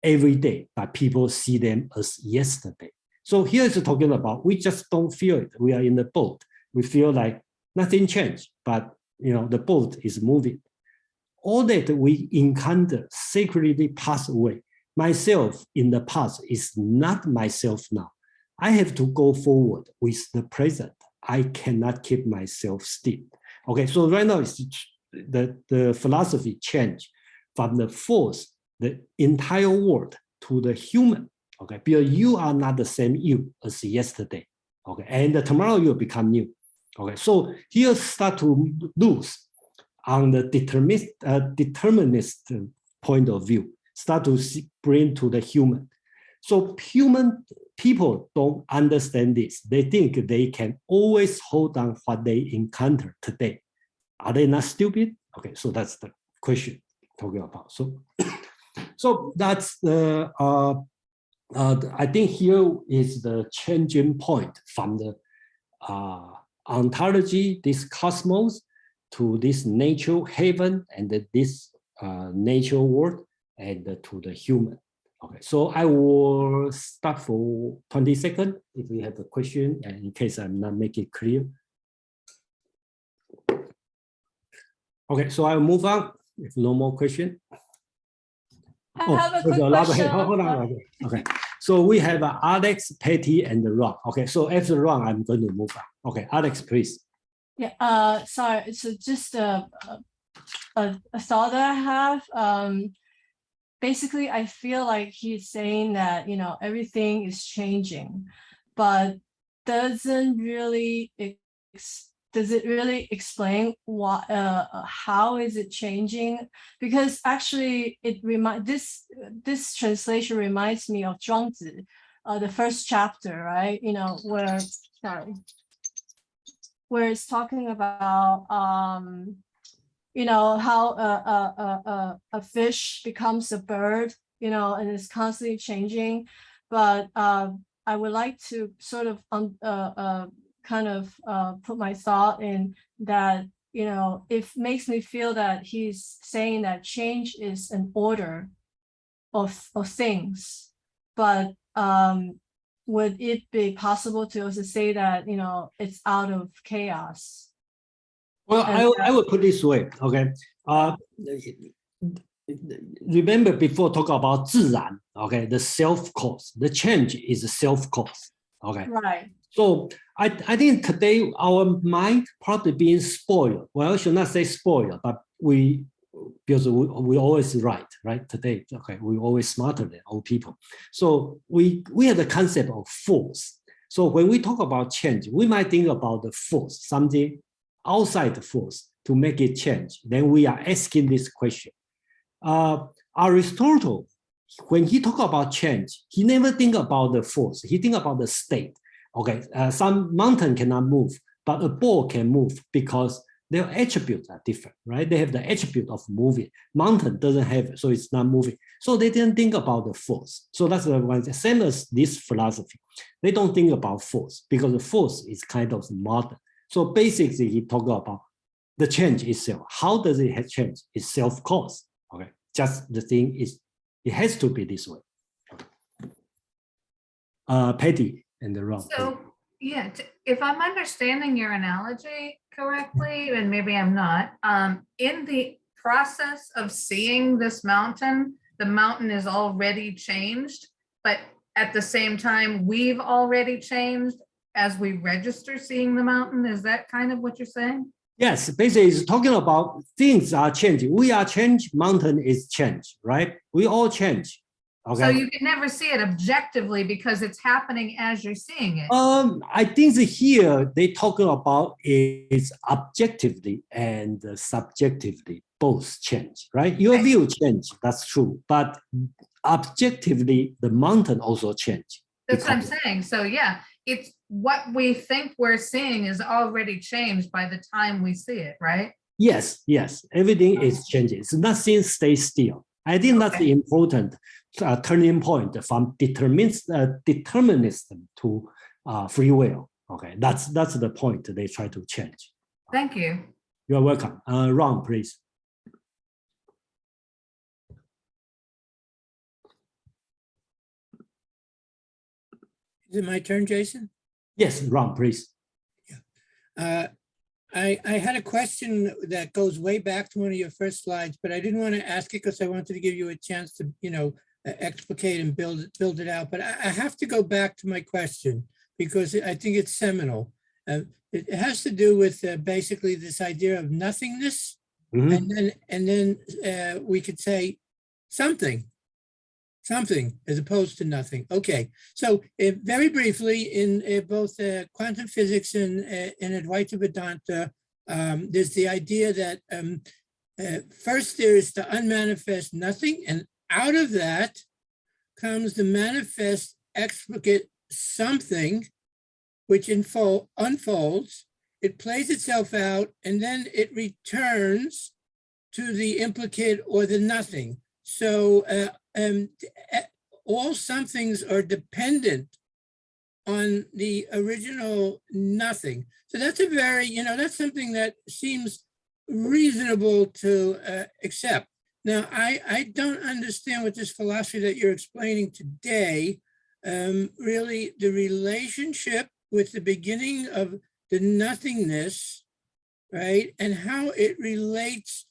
every day, but people see them as yesterday. So here's talking about, we just don't feel it. We are in the boat. We feel like nothing changed, but the boat is moving. All that we encounter secretly pass away. Myself in the past is not myself now. I have to go forward with the present. I cannot keep myself still. Okay, so right now it's the philosophy change from the force, the entire world, to the human. Okay, because you are not the same you as yesterday. Okay, and tomorrow you become new. Okay, so here start to lose on the determinist point of view, start to bring to the human. So human people don't understand this. They think they can always hold on what they encounter today. Are they not stupid? Okay, so that's the question talking about. So that's the, I think here is the changing point from the ontology, this cosmos, to this nature heaven and this nature world, and to the human. Okay, so I will stop for 20 seconds if you have a question, and in case I'm not making it clear. Okay, so I'll move on if no more question. I have a quick question. Hold on. Okay, so we have Alex, Patty, and Ron. Okay, so after Ron, I'm going to move on. Okay, Alex, please. Yeah, sorry, it's just a thought that I have. Basically, I feel like he's saying that, everything is changing, but does it really explain what, how is it changing? Because actually, this translation reminds me of Xuanxue, the first chapter, right? Where it's talking about how a fish becomes a bird, and it's constantly changing. But I would like to sort of put my thought in that, it makes me feel that he's saying that change is an order of things. But would it be possible to also say that, it's out of chaos? Well, I would put it this way, okay? Remember before talk about 自然, okay? The self-cause, the change is self-cause, okay? Right. So I think today our mind probably being spoiled. Well, I should not say spoiled, but because we always right today, okay? We always smarter than old people. So we have the concept of force. So when we talk about change, we might think about the force, something outside the force to make it change. Then we are asking this question. Aristotle, when he talk about change, he never think about the force. He think about the state. Okay, some mountain cannot move, but a ball can move because their attributes are different, right? They have the attribute of moving. Mountain doesn't have it, so it's not moving. So they didn't think about the force. So that's the one, same as this philosophy. They don't think about force because the force is kind of modern. So basically, he talked about the change itself. How does it change? It's self-cause. Okay, just the thing is, it has to be this way. Patty and the Ron. So yeah, if I'm understanding your analogy correctly, and maybe I'm not, in the process of seeing this mountain, the mountain is already changed, but at the same time, we've already changed as we register seeing the mountain? Is that kind of what you're saying? Yes, basically it's talking about things are changing. We are changed, mountain is changed, right? We all change. Okay. So you can never see it objectively because it's happening as you're seeing it. I think that here they talking about is objectively and subjectively both change, right? Your Right. view change, that's true, but objectively the mountain also change. That's what I'm because- saying. So yeah, it's what we think we're seeing is already changed by the time we see it, right? Yes, yes, everything is changing. So nothing stays still. I think that's the important turning point from determinism to free will. Okay, that's the point they try to change. Thank you. You're welcome. Ron, please. Is it my turn, Jason? Yes, Ron, please. I had a question that goes way back to one of your first slides, but I didn't want to ask it because I wanted to give you a chance to, explicate and build it out. But I have to go back to my question because I think it's seminal. It has to do with basically this idea of nothingness, Mhm. and then we could say something as opposed to nothing. Okay, so very briefly, in both quantum physics and Advaita Vedanta, there's the idea that first there is the unmanifest nothing, and out of that comes the manifest explicate something, which unfolds, it plays itself out, and then it returns to the implicate or the nothing. So all somethings are dependent on the original nothing. So that's a very, that's something that seems reasonable to accept. Now, I don't understand what this philosophy that you're explaining today, really the relationship with the beginning of the nothingness, right? And how it relates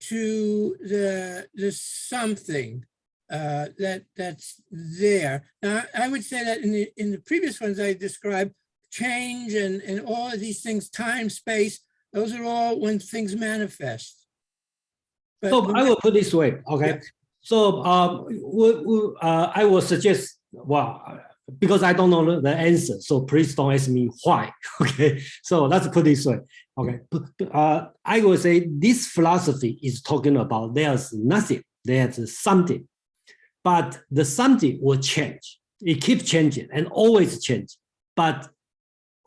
to the something that's there. Now, I would say that in the previous ones I described, change and all of these things, time, space, those are all when things manifest. But So I will put this way, okay? Yeah. So I will suggest, because I don't know the answer, so please don't ask me why, okay? So let's put this way, okay? I will say this philosophy is talking about there's nothing, there's something, but the something will change. It keeps changing and always change, but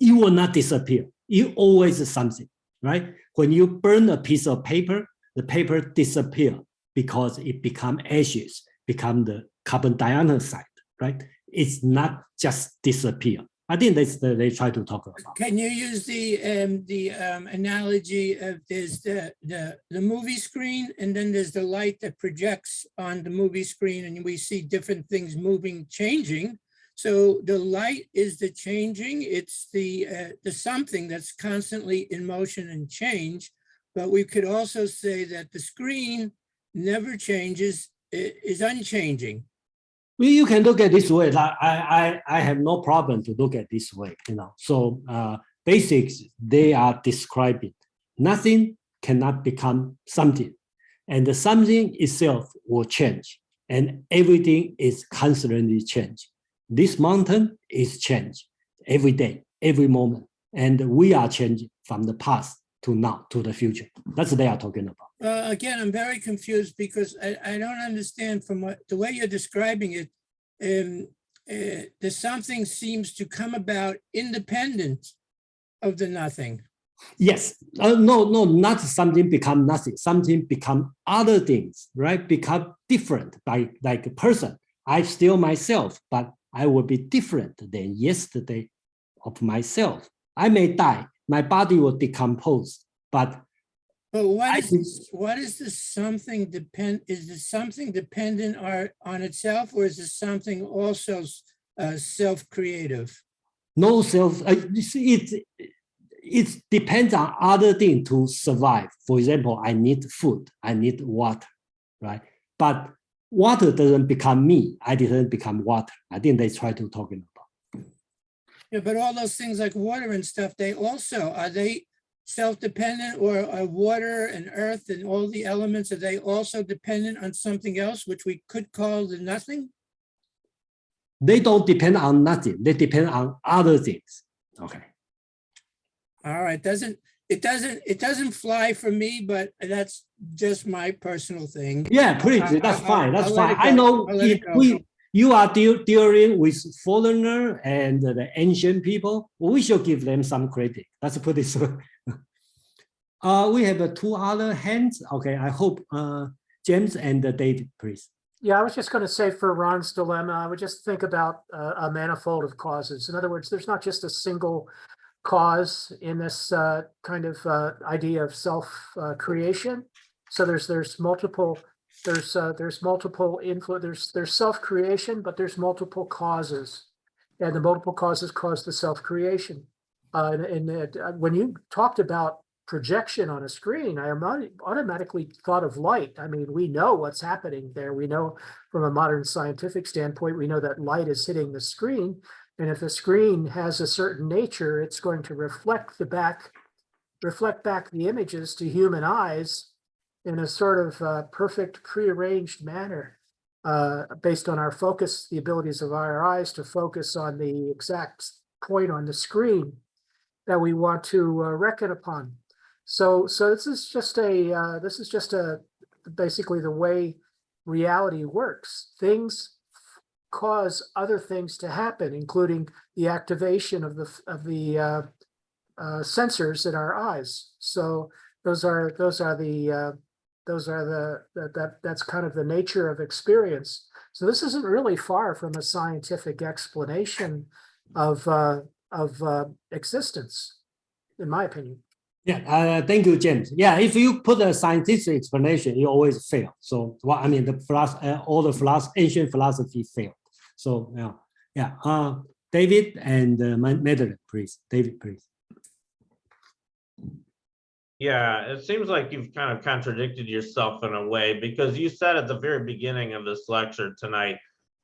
it will not disappear. It always is something, right? When you burn a piece of paper, the paper disappear because it become ashes, become the carbon dioxide, right? It's not just disappear. I think that's they try to talk about. can you use the analogy of there's the movie screen, and then there's the light that projects on the movie screen, and we see different things moving, changing. So the light is the changing. It's the something that's constantly in motion and change. But we could also say that the screen never changes, is unchanging. Well, you can look at this way. I have no problem to look at this way, So basics, they are describing nothing cannot become something, and the something itself will change, and everything is constantly change. This mountain is changed every day, every moment, and we are changing from the past to now, to the future. That's what they are talking about. Again, I'm very confused because I don't understand from the way you're describing it. The something seems to come about independent of the nothing. Yes, no, not something become nothing. Something become other things, right? Become different, like a person. I still myself, but I will be different than yesterday of myself. I may die. My body will decompose, but what is the something is the something dependent on itself, or is the something also self-creative? no self. it depends on other things to survive. For example, I need food, I need water, right? But water doesn't become me. I didn't become water. I think they try to talk about. Yeah, but all those things like water and stuff, they also, are they self-dependent, or are water and earth and all the elements, are they also dependent on something else, which we could call the nothing? They don't depend on nothing. They depend on other things. Okay. All right, it doesn't fly for me, but that's just my personal thing. Yeah, please. That's fine. That's I'll let fine. it I go. know I'll let if it go. you are dealing with foreigner and the ancient people, we should give them some credit. Let's put this way. We have two other hands. Okay, I hope James and David, please. Yeah, I was just going to say for Ron's dilemma, I would just think about a manifold of causes. In other words, there's not just a single cause in this kind of idea of self-creation. So there's multiple influence. There's self-creation, but there's multiple causes, and the multiple causes cause the self-creation. When you talked about projection on a screen, I automatically thought of light. I mean, we know what's happening there. We know from a modern scientific standpoint, we know that light is hitting the screen. And if the screen has a certain nature, it's going to reflect back the images to human eyes in a sort of perfect prearranged manner, based on our focus, the abilities of our eyes to focus on the exact point on the screen that we want to reckon upon. So this is just basically the way reality works. Things cause other things to happen, including the activation of the sensors in our eyes. So that's kind of the nature of experience. So this isn't really far from a scientific explanation of existence, in my opinion. Yeah, thank you, James. Yeah, if you put a scientific explanation, you always fail. So, well, I mean, all the ancient philosophy failed. So, yeah. David and Madeline, please. David, please. Yeah, it seems like you've kind of contradicted yourself in a way, because you said at the very beginning of this lecture tonight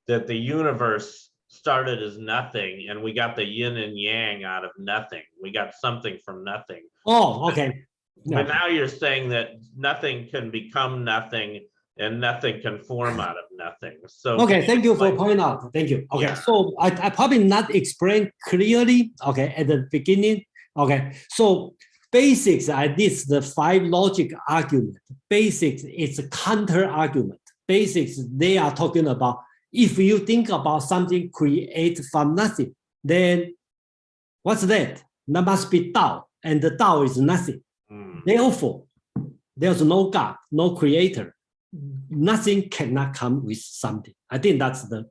that the universe started as nothing, and we got the yin and yang out of nothing. We got something from nothing. Oh, okay. But now you're saying that nothing can become nothing and nothing can form out of nothing. So okay, thank you for pointing out. Thank you. Okay, yeah. So I probably not explained clearly, okay, at the beginning. Okay, so basics, this the 5 logic argument. Basics, it's a counter argument. Basics, they are talking about if you think about something created from nothing, then what's that? That must be Tao, and the Tao is nothing. Therefore, there's no God, no creator. Nothing cannot come with something. I think that's the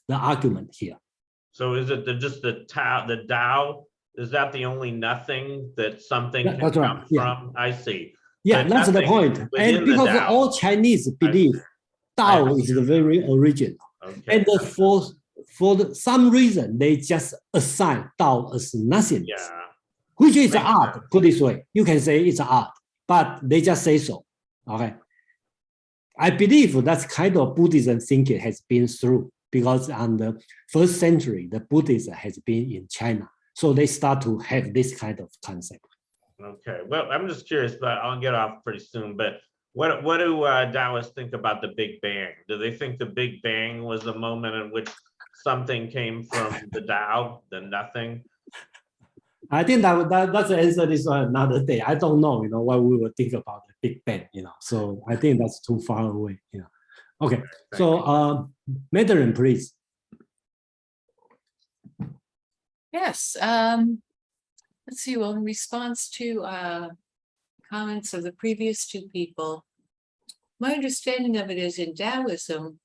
argument here. So is it just the Tao? Is that the only nothing that something can that's come right. from? I see. Yeah, but that's the point. And because all Chinese believe Tao is the very original. Okay. And for some reason, they just assign Tao as nothingness, which is art, put this way. You can say it's art, but they just say so, okay? I believe that's kind of Buddhism thinking has been through, because on the 1st century, the Buddhism has been in China. So they start to have this kind of concept. Okay, well, I'm just curious, but I'll get off pretty soon, but what do Taoists think about the Big Bang? Do they think the Big Bang was a moment in which something came from the Tao, the nothing? I think that's the answer this another day. I don't know, what we will think about the Big Bang, So I think that's too far away, Okay, so Madeline, please. Yes, let's see, well, in response to comments of the previous 2 people, my understanding of it is in Taoism,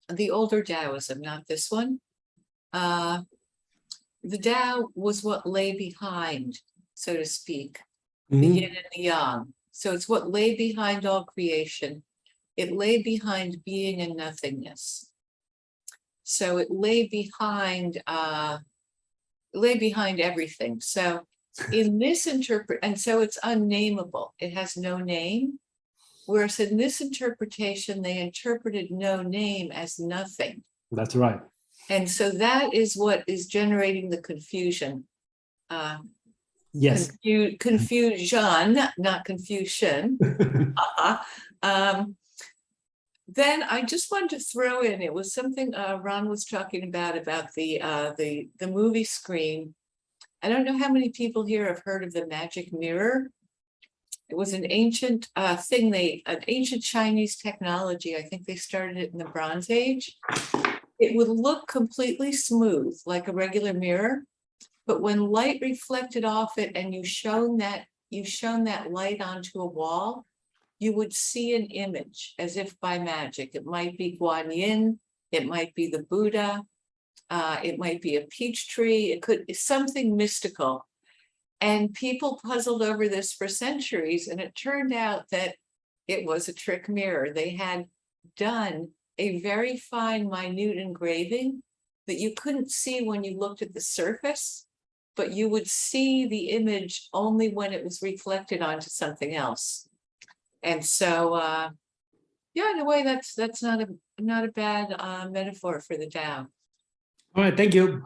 the older Taoism, not this one, the Tao was what lay behind, so to speak, the yin and the yang. So it's what lay behind all creation. It lay behind being and nothingness. So it lay behind everything. So in this and so it's unnameable. It has no name. Whereas in this interpretation, they interpreted no name as nothing. That's right. And so that is what is generating the confusion. Yes. Confusion, not confusion. Then I just wanted to throw in, it was something Ron was talking about the movie screen. I don't know how many people here have heard of the magic mirror. It was an ancient thing, an ancient Chinese technology. I think they started it in the Bronze Age. It would look completely smooth, like a regular mirror, but when light reflected off it and you shone that light onto a wall, you would see an image as if by magic. It might be Guan Yin, it might be the Buddha, it might be a peach tree, it could be something mystical. And people puzzled over this for centuries, and it turned out that it was a trick mirror. They had done a very fine, minute engraving that you couldn't see when you looked at the surface, but you would see the image only when it was reflected onto something else. And so, yeah, in a way, that's not a bad metaphor for the Tao. All right, thank you.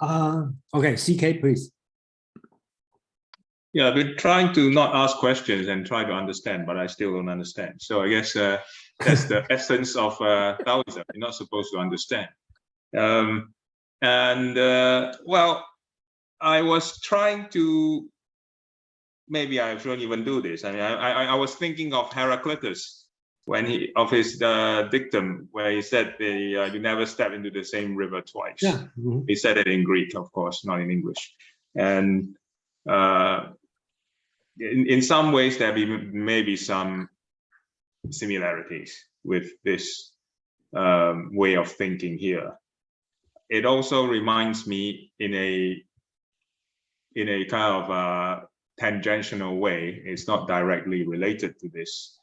Okay, CK, please. Yeah, I've been trying to not ask questions and try to understand, but I still don't understand. So I guess that's the essence of Taoism. You're not supposed to understand. Well, I was trying to, maybe I shouldn't even do this. I mean, I was thinking of Heraclitus when his dictum where he said you never step into the same river twice. Yeah. Mm-hmm. He said it in Greek, of course, not in English. And in some ways, there may be some similarities with this way of thinking here. It also reminds me in a kind of tangential way. It's not directly related to this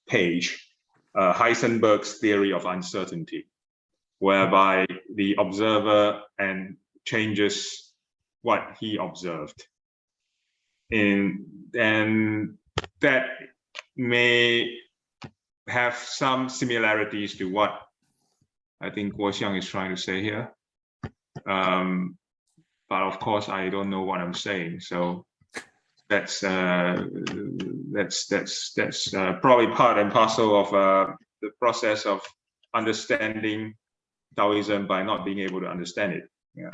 page. Heisenberg's theory of uncertainty, whereby the observer changes what he observed. And that may have some similarities to what I think Guoxiang is trying to say here. But of course, I don't know what I'm saying. So that's probably part and parcel of the process of understanding Taoism by not being able to understand it. Yeah.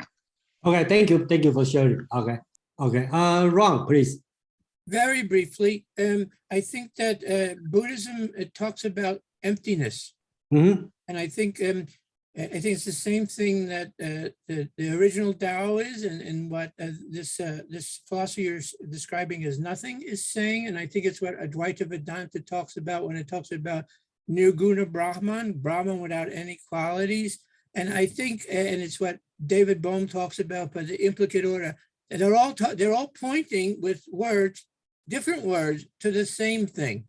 Okay, thank you for sharing. Okay. Ron, please. Very briefly, I think that Buddhism talks about emptiness, and I think it's the same thing that the original Tao is, and what this philosophy you're describing as nothing is saying, and I think it's what Advaita Vedanta talks about when it talks about Nirguna Brahman without any qualities, and I think, and it's what David Bohm talks about, but the implicate order. And they're all pointing with words, different words, to the same thing.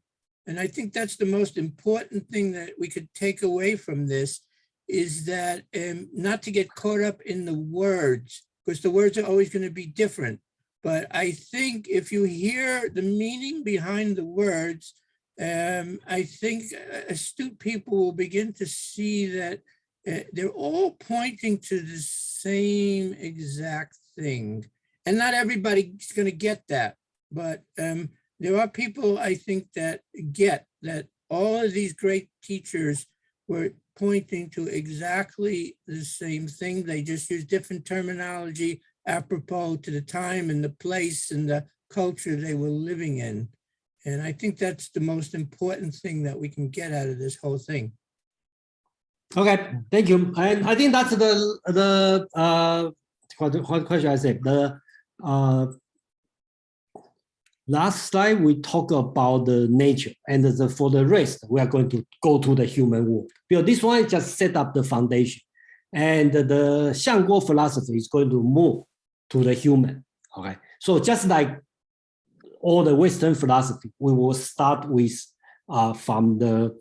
And I think that's the most important thing that we could take away from this, is that not to get caught up in the words, because the words are always going to be different. But I think if you hear the meaning behind the words, I think astute people will begin to see that they're all pointing to the same exact thing. And not everybody's going to get that, but there are people, I think, that get that all of these great teachers were pointing to exactly the same thing. They just use different terminology apropos to the time and the place and the culture they were living in. And I think that's the most important thing that we can get out of this whole thing. Okay, thank you. And I think that's what should I say? The last slide, we talk about the nature, and for the rest, we are going to go to the human world. Because this one just set up the foundation. And the Xiangguo philosophy is going to move to the human. Okay, so just like all the Western philosophy, we will start with from the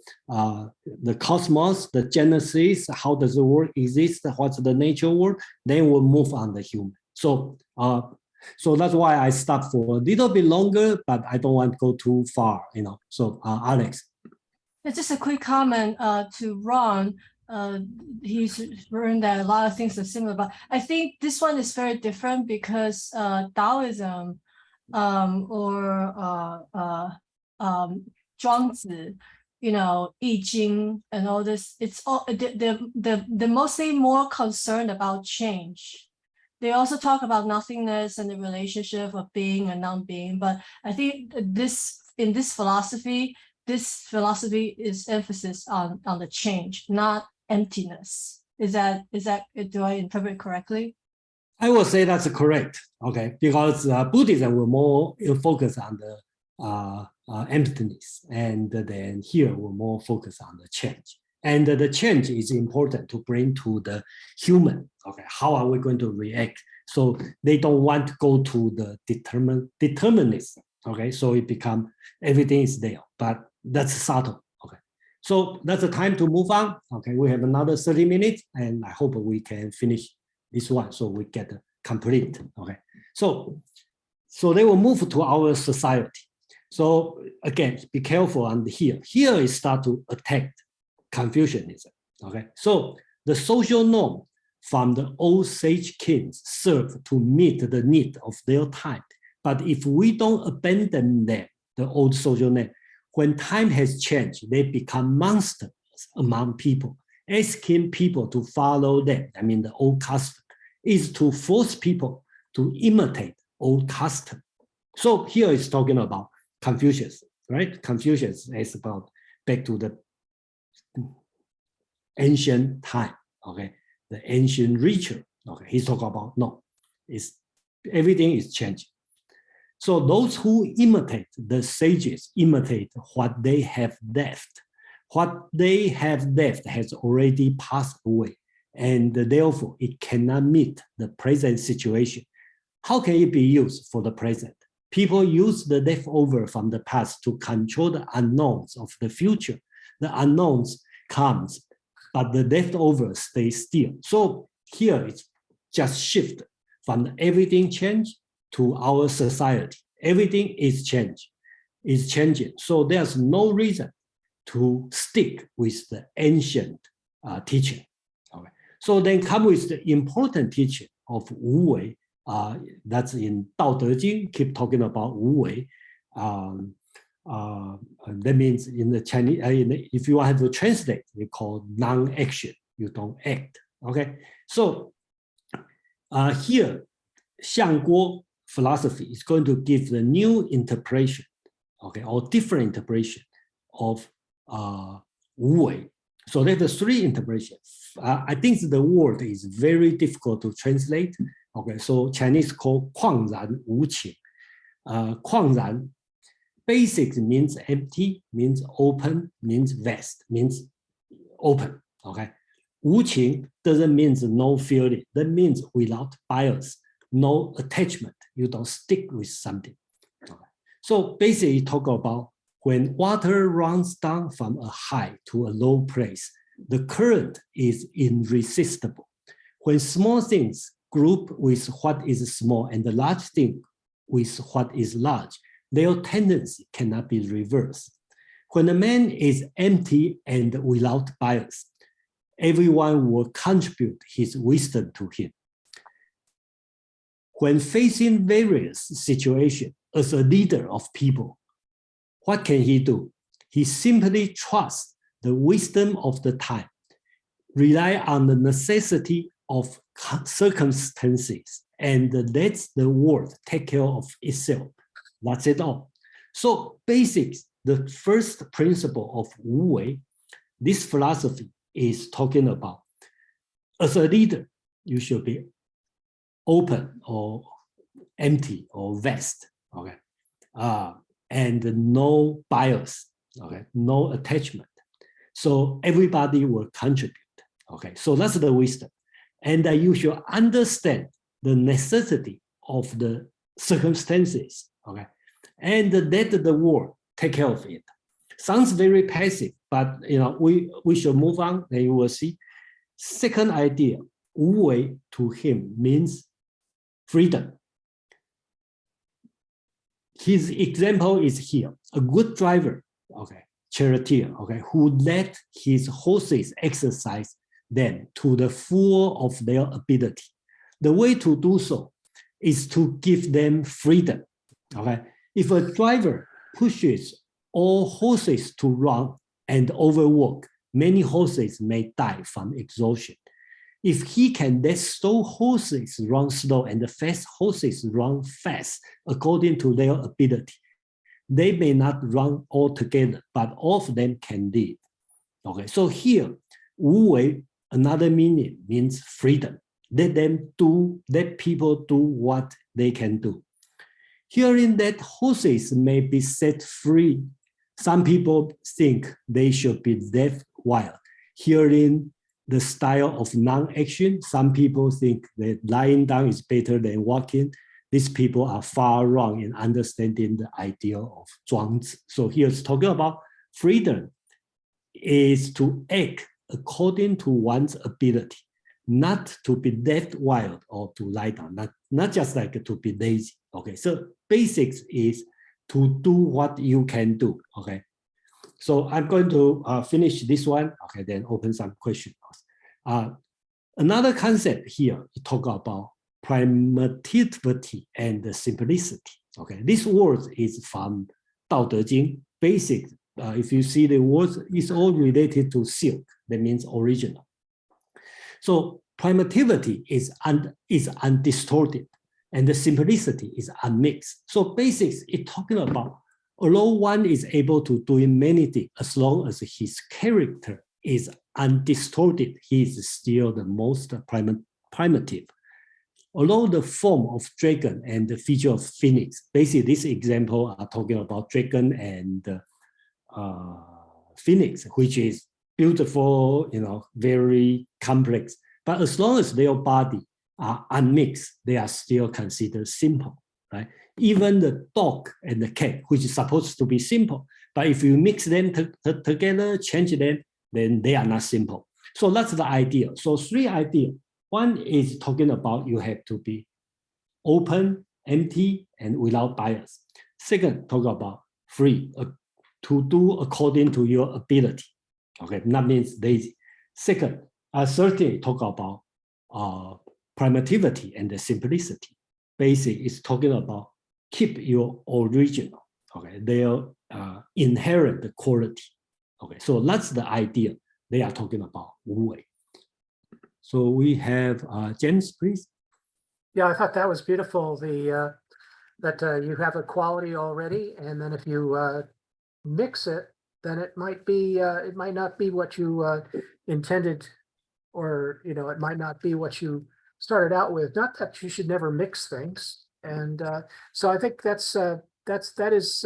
cosmos, the genesis, how does the world exist, what's the nature world, then we'll move on the human. So So that's why I stop for a little bit longer, but I don't want to go too far, So Alex. It's just a quick comment to Ron. He's learned that a lot of things are similar, but I think this one is very different because Taoism or Zhuangzi, I Ching and all this, it's all they're mostly more concerned about change. They also talk about nothingness and the relationship of being and non-being. But I think in this philosophy is emphasis on the change, not emptiness. Is that do I interpret correctly? I will say that's correct. Okay, because Buddhism will more focus on the emptiness, and then here we're more focused on the change. And the change is important to bring to the human. Okay, how are we going to react? So they don't want to go to the determinism. Okay, so it becomes everything is there, but that's subtle. Okay, so that's the time to move on. Okay, we have another 30 minutes, and I hope we can finish this one so we get complete. Okay, so they will move to our society. So again, be careful on here. Here is start to attack Confucianism. Okay, so the social norm from the old sage kings serve to meet the need of their time. But if we don't abandon them, the old social norm, when time has changed, they become monsters among people. Asking people to follow them, I mean the old custom, is to force people to imitate old custom. So here is talking about Confucius, right? Confucius is about back to the ancient time, okay? The ancient ritual, okay? He's talking about, no, everything is changing. So those who imitate the sages imitate what they have left. What they have left has already passed away, and therefore it cannot meet the present situation. How can it be used for the present? People use the leftover from the past to control the unknowns of the future. The unknowns comes, but the leftovers stay still. So here it's just shift from everything change to our society. Everything is changing. So there's no reason to stick with the ancient teaching. Okay. So then come with the important teaching of Wu Wei. That's in Daodejing, keep talking about Wu Wei. That means in the Chinese, if you want to translate, we call non-action. You don't act. Okay. So here, Xiangguo philosophy is going to give the new interpretation, okay, or different interpretation of Wu Wei. So there's the three interpretations. I think the word is very difficult to translate. Okay, so Chinese call 旷然无情. 旷然 basically means empty, means open, means vast, means open. Okay, 无情 doesn't mean no feeling. That means without bias, no attachment. You don't stick with something. Okay. So basically, talk about when water runs down from a high to a low place, the current is irresistible. When small things group with what is small and the large thing with what is large, their tendency cannot be reversed. When a man is empty and without bias, everyone will contribute his wisdom to him. When facing various situations as a leader of people, what can he do? He simply trusts the wisdom of the time, rely on the necessity of circumstances, and lets the world take care of itself. That's it all. So basics, the first principle of Wu Wei, this philosophy is talking about, as a leader, you should be open or empty or vast, okay? And no bias, okay? No attachment. So everybody will contribute, okay? So that's the wisdom. And you should understand the necessity of the circumstances, okay? And let the world take care of it. Sounds very passive, but we should move on, then you will see. Second idea, Wu Wei to him means freedom. his example is here. A good driver, okay, charioteer, okay, who let his horses exercise them to the full of their ability. The way to do so is to give them freedom, okay? If a driver pushes all horses to run and overwork, many horses may die from exhaustion. If he can let slow horses run slow and the fast horses run fast according to their ability, they may not run all together, but all of them can live. Okay, so here, Wu Wei, another meaning means freedom. Let people do what they can do. Hearing that horses may be set free, some people think they should be left wild. Hearing the style of non-action, some people think that lying down is better than walking. These people are far wrong in understanding the idea of Xuanxue. So here's talking about freedom is to act according to one's ability, not to be left wild or to lie down, not just like to be lazy. Okay, so basics is to do what you can do. Okay, so I'm going to finish this one. Okay, then open some questions. Another concept here to talk about primitivity and simplicity. Okay, this word is from Daodejing. Basic. If you see the words, it's all related to silk. That means original. So primitivity is undistorted, and the simplicity is unmixed. So basics is talking about, although one is able to do many things, as long as his character is undistorted, he is still the most primitive. Although the form of dragon and the feature of phoenix, basically this example are talking about dragon and phoenix, which is beautiful, very complex. But as long as their body are unmixed, they are still considered simple, right? Even the dog and the cat, which is supposed to be simple, but if you mix them together, change them, then they are not simple. So that's the idea. So three ideas. One is talking about you have to be open, empty, and without bias. Second, talk about free, to do according to your ability. Okay, that means lazy. Second, thirdly, talk about primitivity and the simplicity. Basic is talking about keep your original, okay, their inherent quality. Okay, so that's the idea they are talking about Wu Wei. So we have James, please. Yeah, I thought that was beautiful. That you have a quality already, and then if you mix it, then it might not be what you intended, or it might not be what you started out with. Not that you should never mix things, and so I think that is.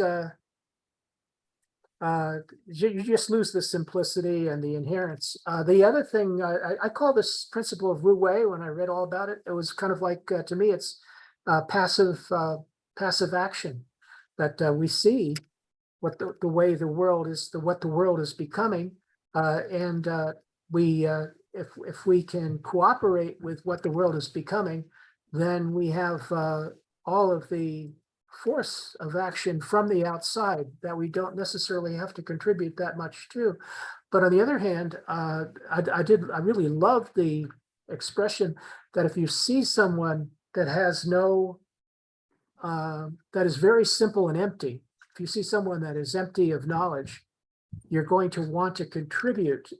You just lose the simplicity and the inherence. The other thing, I call this principle of Wu Wei, when I read all about it, it was kind of like, to me, it's passive action, that we see what the way the world is, what the world is becoming, and we if we can cooperate with what the world is becoming, then we have all of the force of action from the outside that we don't necessarily have to contribute that much to. But on the other hand, I really love the expression that if you see someone that has no, that is very simple and empty, if you see someone that is empty of knowledge, you're going to want to contribute,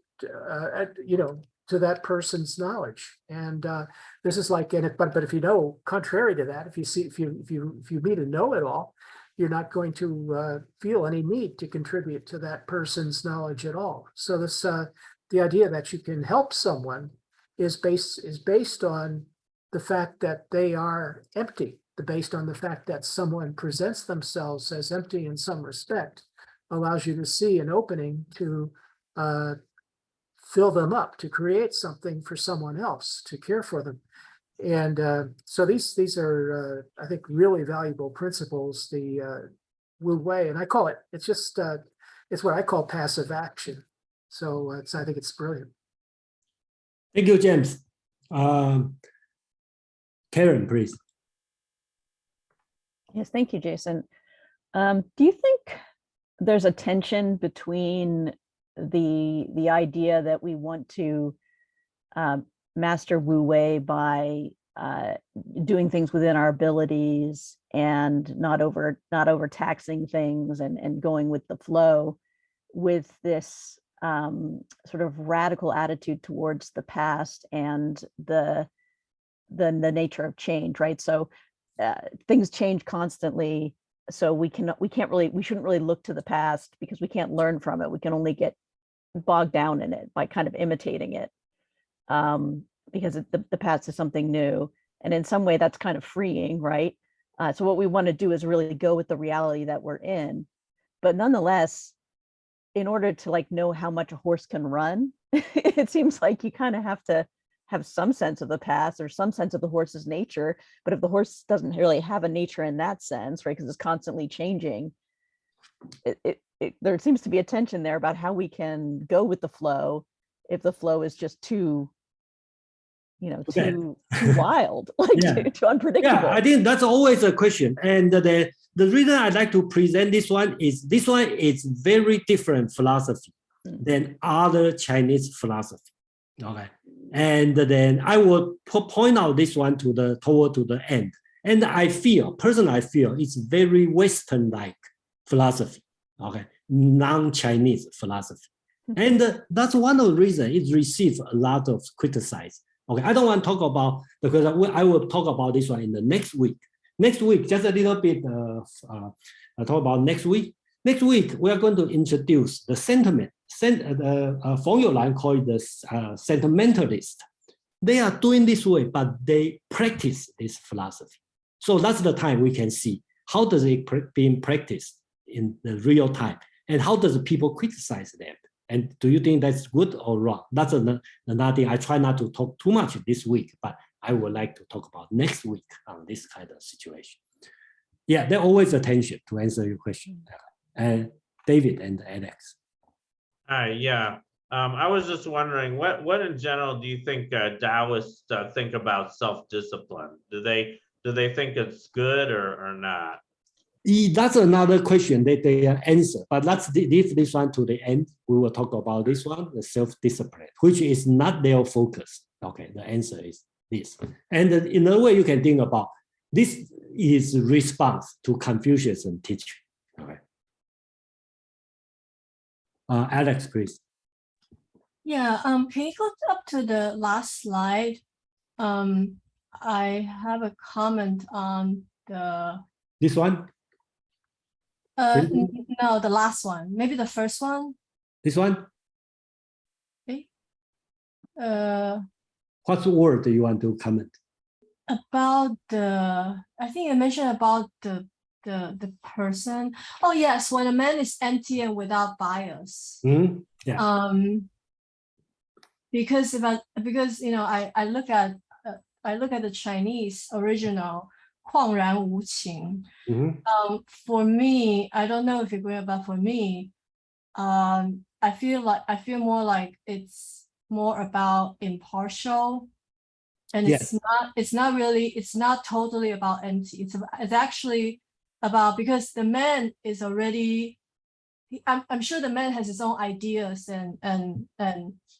to that person's knowledge. And this is like, but if you know, contrary to that, if you meet a know-it-all, you're not going to feel any need to contribute to that person's knowledge at all. So this the idea that you can help someone is based on the fact that they are empty, based on the fact that someone presents themselves as empty in some respect, allows you to see an opening to fill them up, to create something for someone else, to care for them. And so these are, I think, really valuable principles, the Wu Wei, and I call it, it's just, it's what I call passive action. So I think it's brilliant. Thank you, James. Karen, please. Yes, thank you, Jason. Do you think there's a tension between the idea that we want to master Wu Wei by doing things within our abilities and not overtaxing things and going with the flow, with this sort of radical attitude towards the past and the nature of change, right? So things change constantly. So we shouldn't really look to the past because we can't learn from it. We can only get bogged down in it by kind of imitating it, because the past is something new. And in some way that's kind of freeing, right? So what we want to do is really go with the reality that we're in. But nonetheless, in order to like know how much a horse can run, it seems like you kind of have to have some sense of the past or some sense of the horse's nature. But if the horse doesn't really have a nature in that sense, right, because it's constantly changing, there seems to be a tension there about how we can go with the flow if the flow is just too wild, like too unpredictable. Yeah, I think that's always a question. And the reason I like to present this one is very different philosophy than other Chinese philosophy. Okay. And then I will point out this one toward the end. And personally, I feel it's very Western-like philosophy, okay, non-Chinese philosophy. And that's one of the reasons it received a lot of criticism. Okay, I don't want to talk about, because I will talk about this one in the next week. Next week, just a little bit, I'll talk about next week. Next week, we are going to introduce the sentiment. Feng Youlan called it the sentimentalist. They are doing this way, but they practice this philosophy. So that's the time we can see how does it being practiced in the real time, and how does people criticize them. And do you think that's good or wrong? That's another thing. I try not to talk too much this week, but I would like to talk about next week on this kind of situation. Yeah, there's always a tension to answer your question. And David and Alex. Yeah, I was just wondering, what in general do you think Taoists think about self-discipline? Do they think it's good or not? That's another question that they answer, but let's leave this one to the end. We will talk about this one, the self-discipline, which is not their focus. Okay, the answer is this. And in a way you can think about, this is response to Confucius and teaching. Okay. Alex, please. Yeah, can you go up to the last slide? I have a comment on this one? No, the last one. Maybe the first one. This one? Okay. What's the word you want to comment? About I think I mentioned about the person. Oh yes, when a man is empty and without bias. Mm-hmm. Yeah. Because I look at the Chinese original 旷然无情. For me, I don't know if you agree, but for me, I feel more like it's more about impartial, and yes. it's not totally about empty. It's actually about, because the man is already, I'm sure the man has his own ideas and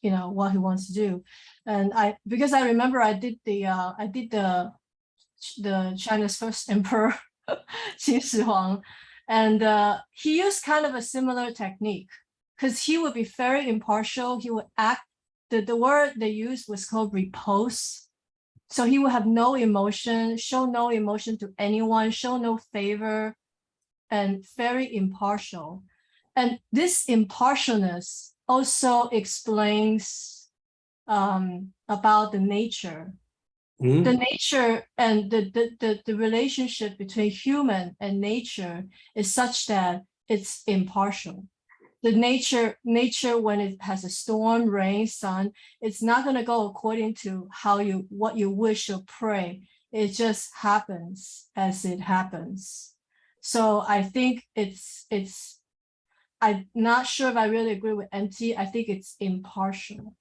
what he wants to do. And because I remember I did the China's first emperor, Qin Shi Huang, and he used kind of a similar technique, because he would be very impartial. He would act, the word they used was called repose. So he would have no emotion, show no emotion to anyone, show no favor, and very impartial. And this impartialness also explains about the nature. The nature and the relationship between human and nature is such that it's impartial. The nature when it has a storm, rain, sun, it's not going to go according to what you wish or pray. It just happens as it happens. So I think I'm not sure if I really agree with empty. I think it's impartial.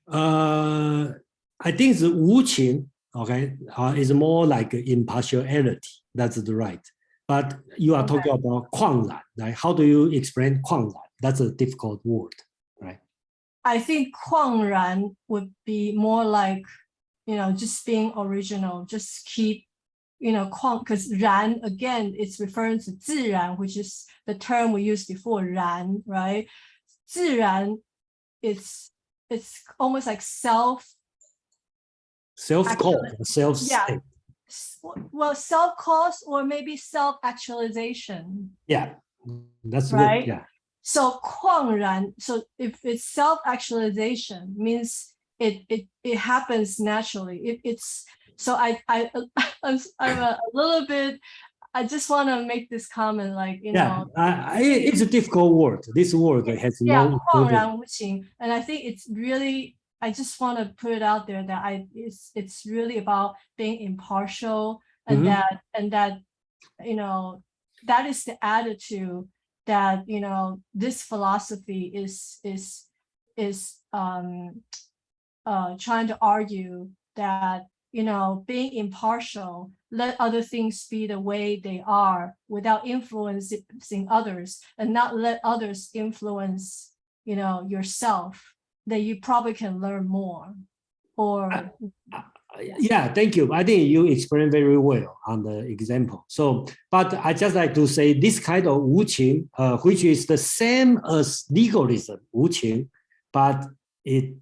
I think the 无情, okay, is more like impartiality. That's the right. But you are talking about 旷然, right? How do you explain 旷然? That's a difficult word, right? I think 旷然 would be more like, just being original, just keep, because 然 again, it's referring to 自然, which is the term we used before, 然, right? 自然, it's almost like self-caused, self-state. Well, self-caused or maybe self-actualization. Yeah, that's right. good. Yeah. So 旷然, so if it's self-actualization, means it happens naturally. It's so I'm a little bit. I just want to make this comment, like it's a difficult word. This word has no. 旷然无情, and I think it's really. I just want to put it out there that it's really about being impartial, and that that is the attitude that this philosophy is trying to argue, that being impartial, let other things be the way they are without influencing others, and not let others influence yourself, that you probably can learn more. Or yeah, thank you. I think you explained very well on the example. So, but I just like to say this kind of 无情, which is the same as legalism, 无情, but it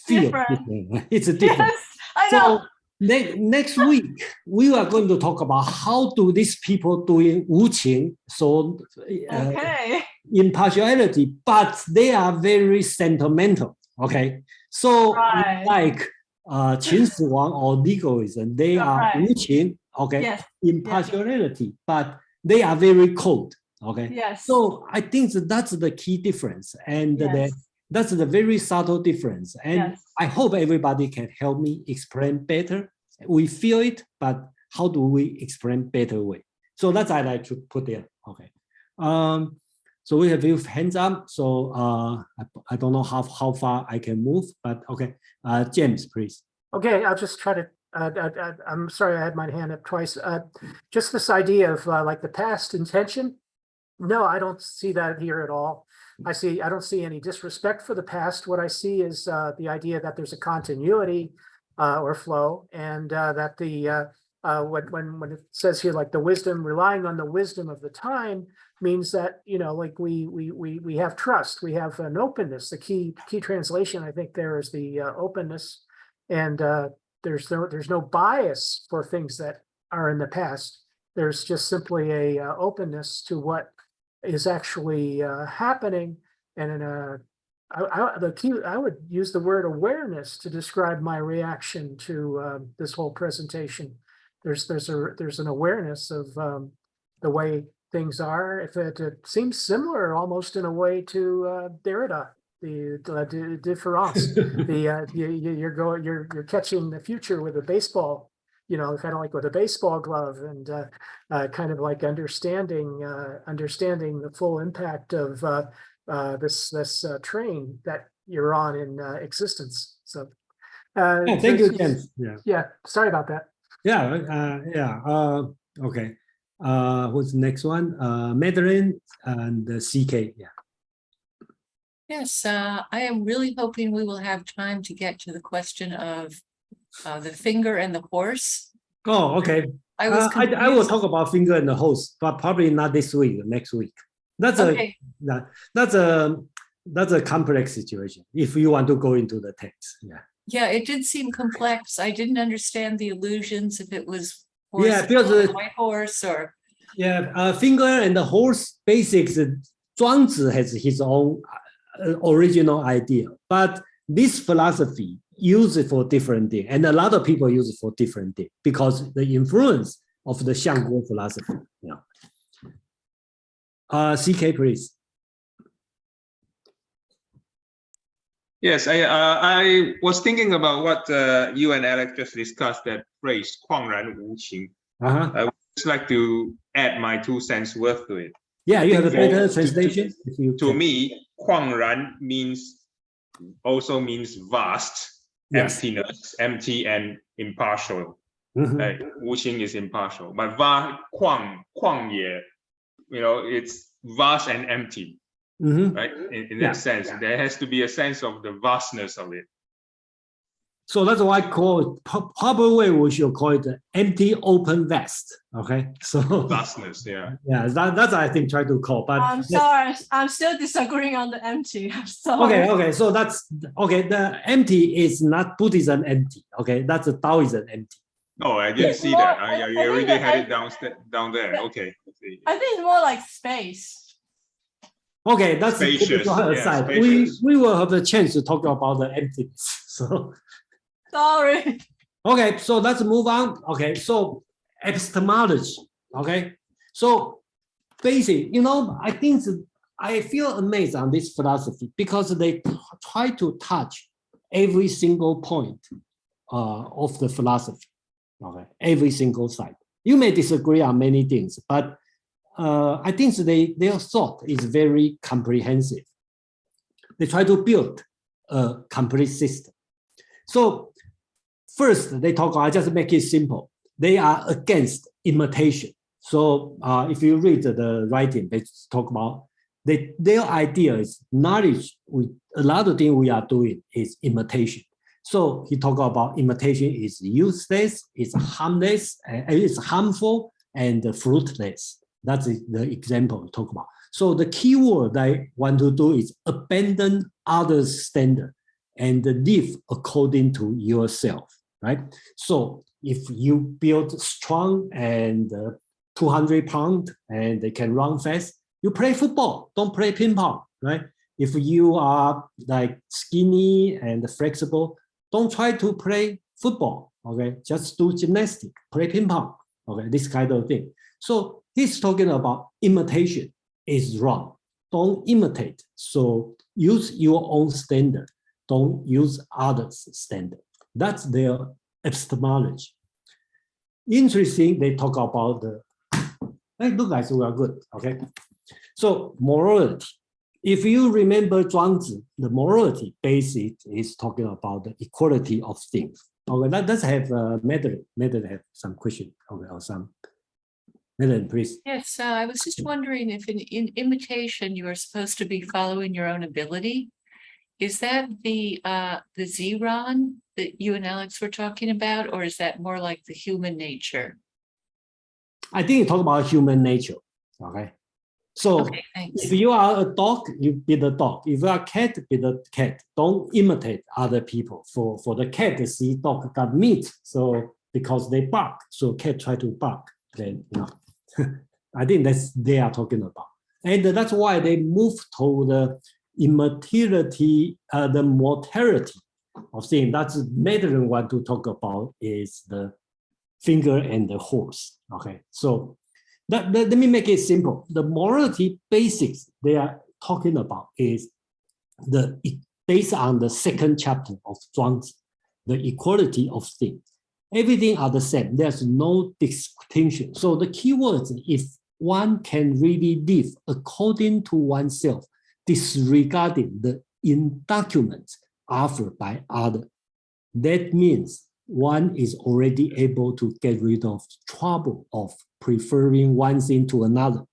feels different. It's different. Yes, I know. So next week we are going to talk about how do these people doing 无情, so impartiality, but they are very sentimental. Okay, so like 秦始皇 or legalism, they are 无情, okay, impartiality, but they are very cold. Okay, so I think that's the key difference, and that's the very subtle difference, and I hope everybody can help me explain better. We feel it, but how do we explain better way? So that's I like to put there. Okay. So we have a few hands up. So I don't know how far I can move, but okay. James, please. Okay, I'll just try to. I'm sorry, I had my hand up twice. Just this idea of like the past intention. No, I don't see that here at all. I don't see any disrespect for the past. What I see is the idea that there's a continuity or flow, and that the when it says here, like the wisdom, relying on the wisdom of the time, means that like we have trust, we have an openness. The key translation, I think, there is the openness, and there's no bias for things that are in the past. There's just simply a openness to what is actually happening, and I would use the word awareness to describe my reaction to this whole presentation. There's an awareness of the way things are. If it seems similar almost in a way to Derrida, the difference. You're catching the future with a baseball, kind of like with a baseball glove, and kind of like understanding the full impact of this train that you're on in existence. So thank you, James. Yeah, sorry about that. Okay. What's the next one? Madeline and CK. Yes, I am really hoping we will have time to get to the question of the finger and the horse. Oh, okay. I will talk about finger and the horse, but probably not this week. Next week. That's a complex situation. If you want to go into the text, Yeah, it did seem complex. I didn't understand the allusions, if it was horse, because white horse or finger and the horse basics. Xuanxue has his own original idea, but this philosophy use it for different things, and a lot of people use it for different things because the influence of the Xiangguo philosophy. CK, please. Yes, I was thinking about what you and Alex just discussed, that phrase 旷然无情. I would just like to add my 2 cents worth to it. Yeah, you have a better translation? To me, 旷然also means vast, emptiness, empty and impartial. 无情 is impartial, but 旷旷野, it's vast and empty, right? In that sense, there has to be a sense of the vastness of it. So that's why I call it, proper way we should call it the empty open vast. Okay, so vastness, yeah. Yeah, that's I think try to call. But I'm sorry, I'm still disagreeing on the empty. I'm sorry. Okay, so that's okay. The empty is not Buddhism empty. Okay, that's a Taoism empty. Oh, I didn't see that. I already had it down there. Okay. I think it's more like space. Okay, that's spacious. Aside. Spacious. We will have the chance to talk about the emptiness. So sorry. Okay, so let's move on. Okay, so epistemology. Okay, so basic. I think I feel amazed on this philosophy because they try to touch every single point of the philosophy. Okay, every single side. You may disagree on many things, but I think their thought is very comprehensive. They try to build a complete system. So first, they talk, I just make it simple. They are against imitation. So if you read the writing, they talk about their idea is knowledge. A lot of things we are doing is imitation. So he talked about imitation is useless, it's harmless, it's harmful, and fruitless. That's the example we talk about. So the key word I want to do is abandon others' standard and live according to yourself, right? So if you build strong and 200 pounds and they can run fast, you play football, don't play ping pong, right? If you are like skinny and flexible, don't try to play football, okay? Just do gymnastics, play ping pong, okay? This kind of thing. So he's talking about imitation is wrong. Don't imitate. So use your own standard. Don't use others' standard. That's their epistemology. Interesting, they talk about hey, look guys, we are good, okay? So morality. If you remember Xuanxue, the morality basic is talking about the equality of things. Okay, let's have Madeline have some question, okay, or some. Madeline, please. Yes, I was just wondering if in imitation you are supposed to be following your own ability. Is that the Ziran that you and Alex were talking about, or is that more like the human nature? I think you talk about human nature, okay? So okay, if you are a dog, you be the dog. If you are a cat, be the cat. Don't imitate other people. For the cat, they see dog got meat, so because they bark, so cat try to bark. Then I think that's they are talking about, and that's why they move to the immateriality, the mortality of things. That's Madeline want to talk about is the finger and the horse. Okay, so let me make it simple. The morality basics they are talking about is based on the second chapter of Xuanxue, the equality of things. Everything are the same. There's no distinction. So the key words, if one can really live according to oneself, disregarding the indocuments offered by others, that means one is already able to get rid of trouble of preferring one thing to another.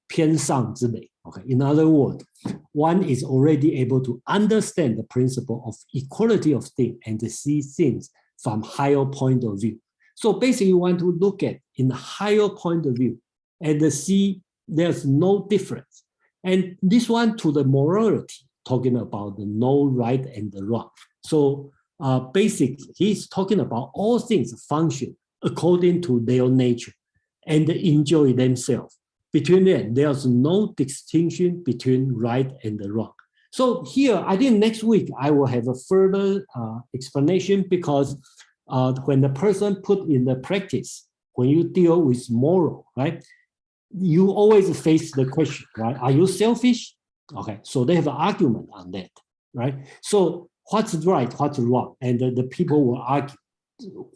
偏上之美. Okay. In other words, one is already able to understand the principle of equality of things and to see things from higher point of view. So basically, you want to look at in a higher point of view and see there's no difference. And this one to the morality, talking about the no right and the wrong. So basically, he's talking about all things function according to their nature and enjoy themselves. Between them, there's no distinction between right and the wrong. So here, I think next week, I will have a further explanation because when the person put in the practice, when you deal with moral, right, you always face the question, right? Are you selfish? Okay, so they have an argument on that, right? So what's right, what's wrong? And the people will argue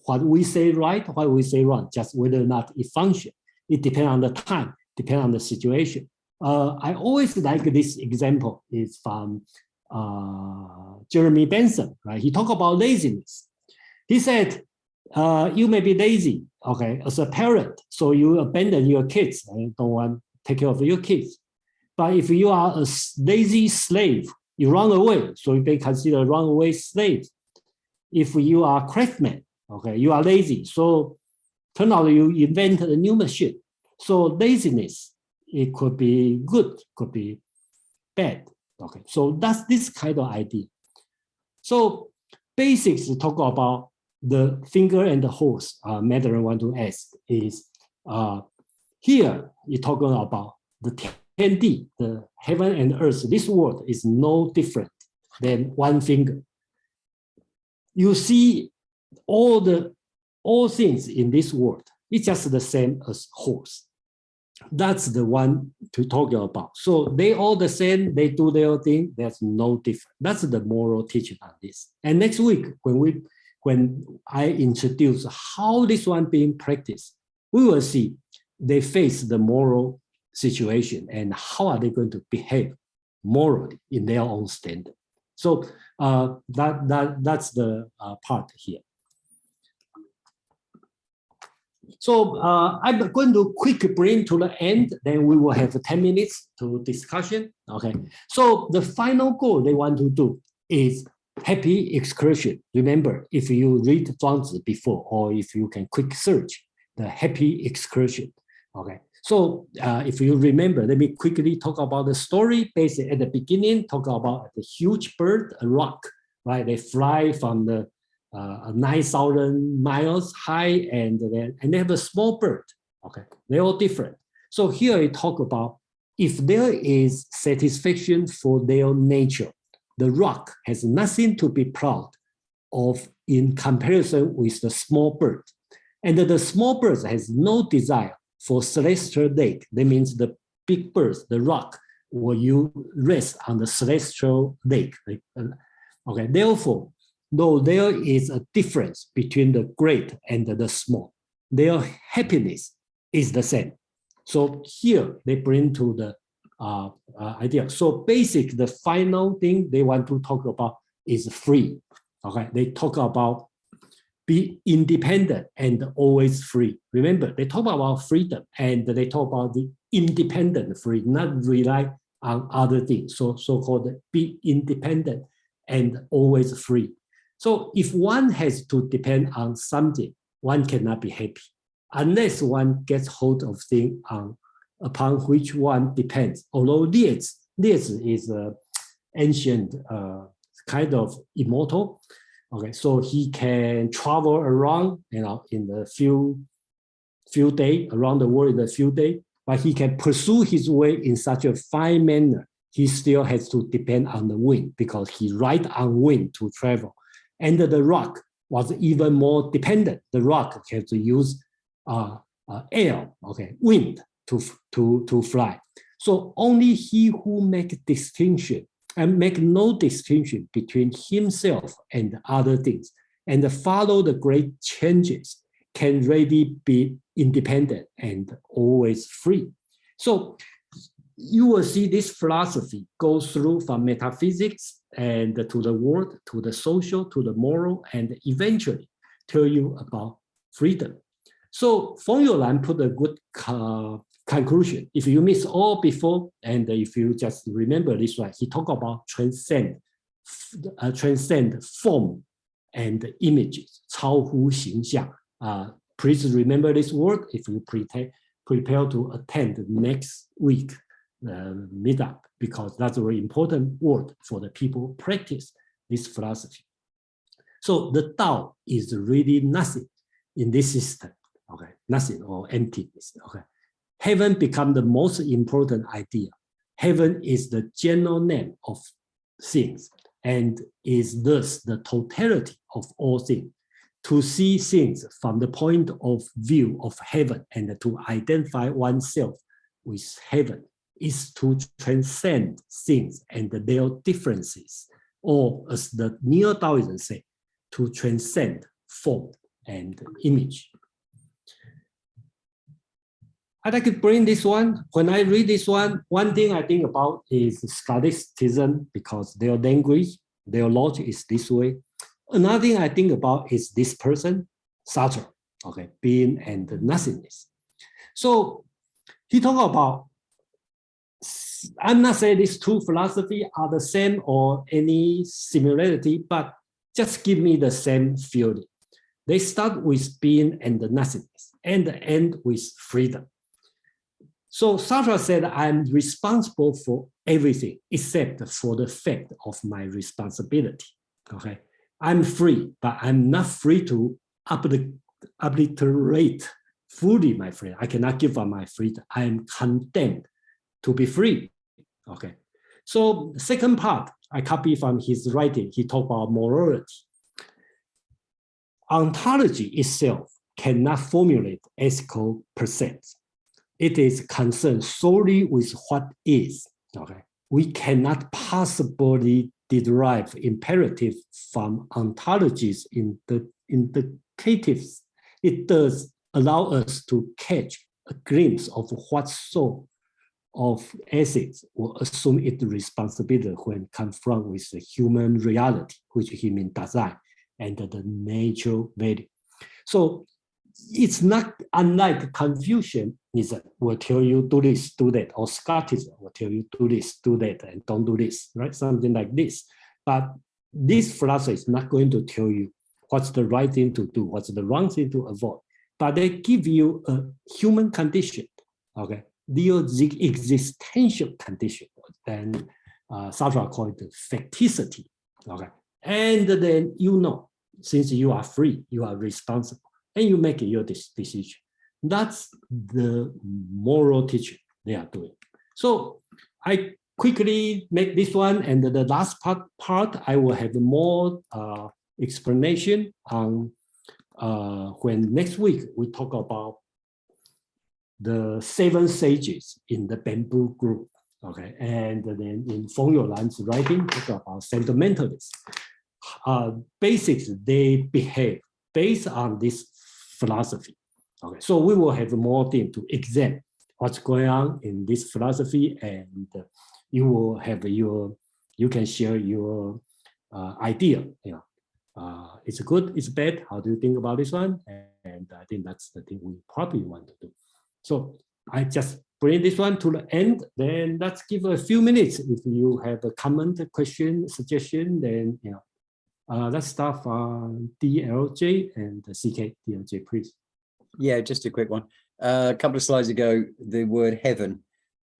what we say right, what we say wrong, just whether or not it functions. It depends on the time, depends on the situation. I always like this example is from Jeremy Bentham, right? He talked about laziness. He said, You may be lazy, okay, as a parent, so you abandon your kids and don't want to take care of your kids. But if you are a lazy slave, you run away, so you may consider runaway slave. If you are craftsman, okay, you are lazy, so turn out you invent a new machine. So laziness, it could be good, could be bad, okay. So that's this kind of idea. So basics talk about the finger and the horse. Madeline want to ask is, here you're talking about the 10D, the heaven and earth. This world is no different than one finger. You see all things in this world, it's just the same as horse. That's the one to talk about. So they all the same, they do their thing, there's no difference. That's the moral teaching on this. And next week, when I introduce how this one being practiced, we will see they face the moral situation and how are they going to behave morally in their own standard. So that's the part here. So I'm going to quickly bring to the end, then we will have 10 minutes to discussion. Okay. So the final goal they want to do is happy excursion. Remember, if you read Xuanxue before, or if you can quick search the happy excursion. Okay. So if you remember, let me quickly talk about the story. Basically, at the beginning, talk about the huge bird, a rock, right? They fly from the 9,000 miles high, and they have a small bird. Okay, they're all different. So here we talk about if there is satisfaction for their nature, the rock has nothing to be proud of in comparison with the small bird, and the small bird has no desire for celestial lake. That means the big birds, the rock, will you rest on the celestial lake. Okay, therefore, though there is a difference between the great and the small, their happiness is the same. So here they bring to the idea. So basic, the final thing they want to talk about is free. Okay, they talk about be independent and always free. Remember, they talk about freedom and they talk about the independent free, not rely on other things. So-called be independent and always free. So if one has to depend on something, one cannot be happy unless one gets hold of things upon which one depends. Although Laozi is an ancient kind of immortal. Okay, so he can travel around, in the few days, around the world in a few days, but he can pursue his way in such a fine manner. He still has to depend on the wind because he rides on wind to travel. And the rock was even more dependent. The rock has to use air, okay, wind to fly. So only he who makes distinction and make no distinction between himself and other things and follow the great changes can really be independent and always free. So you will see this philosophy goes through from metaphysics and to the world, to the social, to the moral, and eventually tell you about freedom. So Feng Youlan put a good conclusion. If you miss all before, and if you just remember this one, he talked about transcend form and images, 超乎形象. Please remember this word if you prepare to attend next week meetup, because that's a very important word for the people who practice this philosophy. So the Tao is really nothing in this system, okay? Nothing or emptiness, okay? Heaven becomes the most important idea. Heaven is the general name of things and is thus the totality of all things. To see things from the point of view of heaven and to identify oneself with heaven is to transcend things and their differences, or as the Neo-Taoism say, to transcend form and image. I'd like to bring this one. When I read this one thing I think about is scholasticism, because their language, their logic is this way. Another thing I think about is this person, Sartre, okay, being and nothingness. So he talked about, I'm not saying these two philosophies are the same or any similarity, but just give me the same feeling. They start with being and nothingness and end with freedom. So Sartre said, I'm responsible for everything except for the fact of my responsibility. Okay, I'm free, but I'm not free to obliterate fully my freedom. I cannot give up my freedom. I am condemned to be free. Okay, so the second part I copy from his writing. He talked about morality. Ontology itself cannot formulate ethical precepts. It is concerned solely with what is. Okay, we cannot possibly derive imperative from ontologies in the indicatives. It does allow us to catch a glimpse of what sort of ethics will assume its responsibility when confronted with the human reality, which he means Dasein, and the natural value. So it's not unlike Confucianism will tell you do this, do that, or Scotism will tell you do this, do that, and don't do this, right? Something like this. But this philosophy is not going to tell you what's the right thing to do, what's the wrong thing to avoid. But they give you a human condition, okay? The existential condition, then Sartre called it facticity, okay? And then since you are free, you are responsible, and you make your decision. That's the moral teaching they are doing. So I quickly make this one, and the last part I will have more explanation on when next week we talk about the 7 sages in the bamboo group, okay? And then in Feng Youlan's writing, talk about sentimentalists. Basics, they behave based on this philosophy. Okay, so we will have more thing to examine what's going on in this philosophy, and you will have you can share your idea. It's good, it's bad. How do you think about this one? And I think that's the thing we probably want to do. So I just bring this one to the end. Then let's give a few minutes. If you have a comment, a question, suggestion, then let's start from DLJ and CK. DLJ, please. Yeah, just a quick one. A couple of slides ago, the word heaven.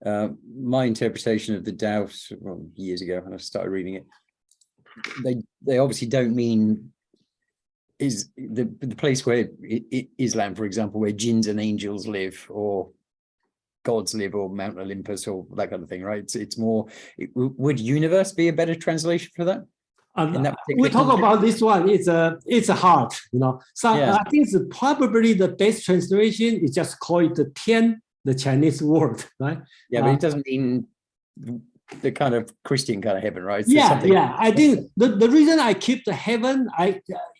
My interpretation of the Tao, well, years ago when I started reading it, they obviously don't mean is the place where Islam, for example, where jinns and angels live, or gods live, or Mount Olympus, or that kind of thing, right? It's more. Would universe be a better translation for that? We talk about this one. It's hard, So yeah. I think it's probably the best translation is just call it the Tian, the Chinese word, right? Yeah, but it doesn't mean the kind of Christian kind of heaven, right? So yeah. I think the reason I keep the heaven,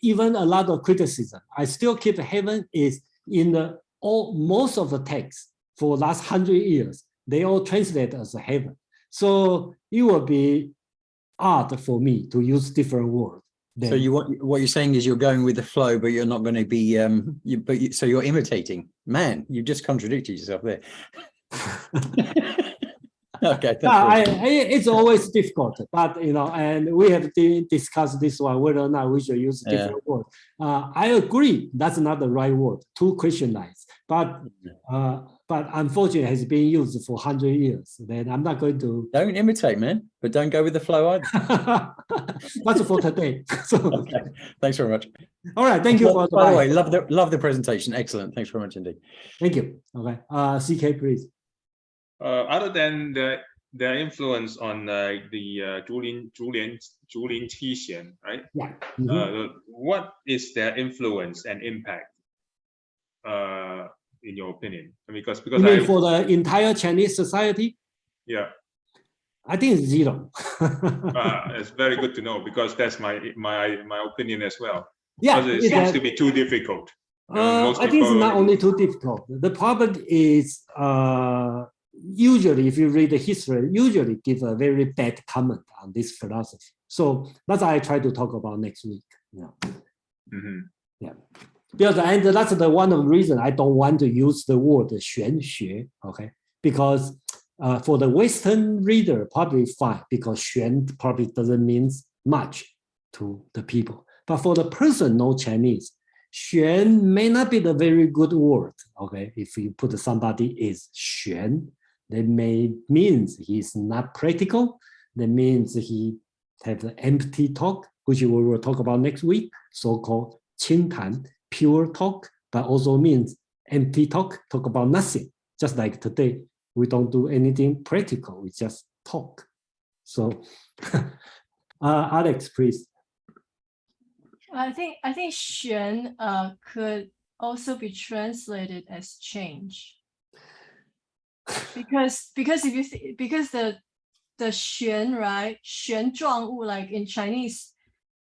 even a lot of criticism, I still keep the heaven is in most of the texts for the last 100 years, they all translate as a heaven. So it will be odd for me to use different words. So what you're saying is you're going with the flow, but you're not going to be so you're imitating. Man, you just contradicted yourself there. Okay. It's always difficult, but and we have discussed this one whether or not we should use different words. I agree that's not the right word to Christianize, but unfortunately it has been used for 100 years. Then I'm not going to. Don't imitate, man, but don't go with the flow either. That's for today. So, okay. Thanks very much. All right, thank you. By the way, love the presentation. Excellent. Thanks very much indeed. Thank you. Okay, CK, please. Other than their influence on the Zhulian Qixian, right? Yeah. What is their influence and impact, in your opinion? Because you mean for the entire Chinese society? Yeah. I think it's 0. It's very good to know, because that's my opinion as well. Yeah, because it seems to be too difficult. I think it's not only too difficult. The problem is usually, if you read the history, usually give a very bad comment on this philosophy. So that's what I try to talk about next week. Yeah. Mm-hmm. Yeah. Because and that's the one of the reasons I don't want to use the word 玄学, okay? Because for the Western reader, probably fine, because 玄 probably doesn't mean much to the people. But for the person know Chinese, 玄 may not be the very good word, okay? If you put somebody is 玄, that may means he's not practical. That means he have the empty talk, which we will talk about next week, so-called 清谈, pure talk, but also means empty talk about nothing. Just like today, we don't do anything practical, we just talk. So, Alex, please. I think 玄 could also be translated as change. Because if you because the 玄, right, 玄状物, like in Chinese,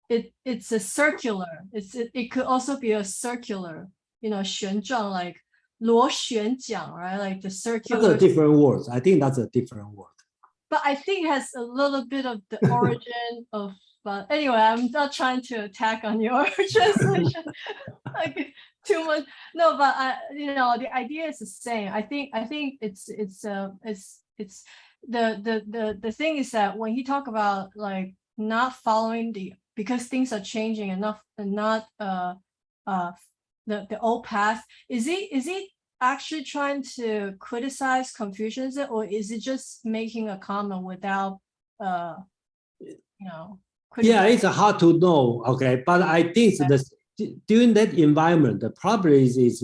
it's a circular. It could also be a circular, 玄状, like 螺旋桨, right, like the circular. That's a different word. I think that's a different word. But I think it has a little bit of the origin of. But anyway, I'm not trying to attack on your translation like too much. No, but the idea is the same. I think it's the thing is that when he talk about like not following because things are changing enough and not the old path, is he actually trying to criticize Confucianism, or is it just making a comment without Yeah, it's hard to know, okay, but I think during that environment, the problem is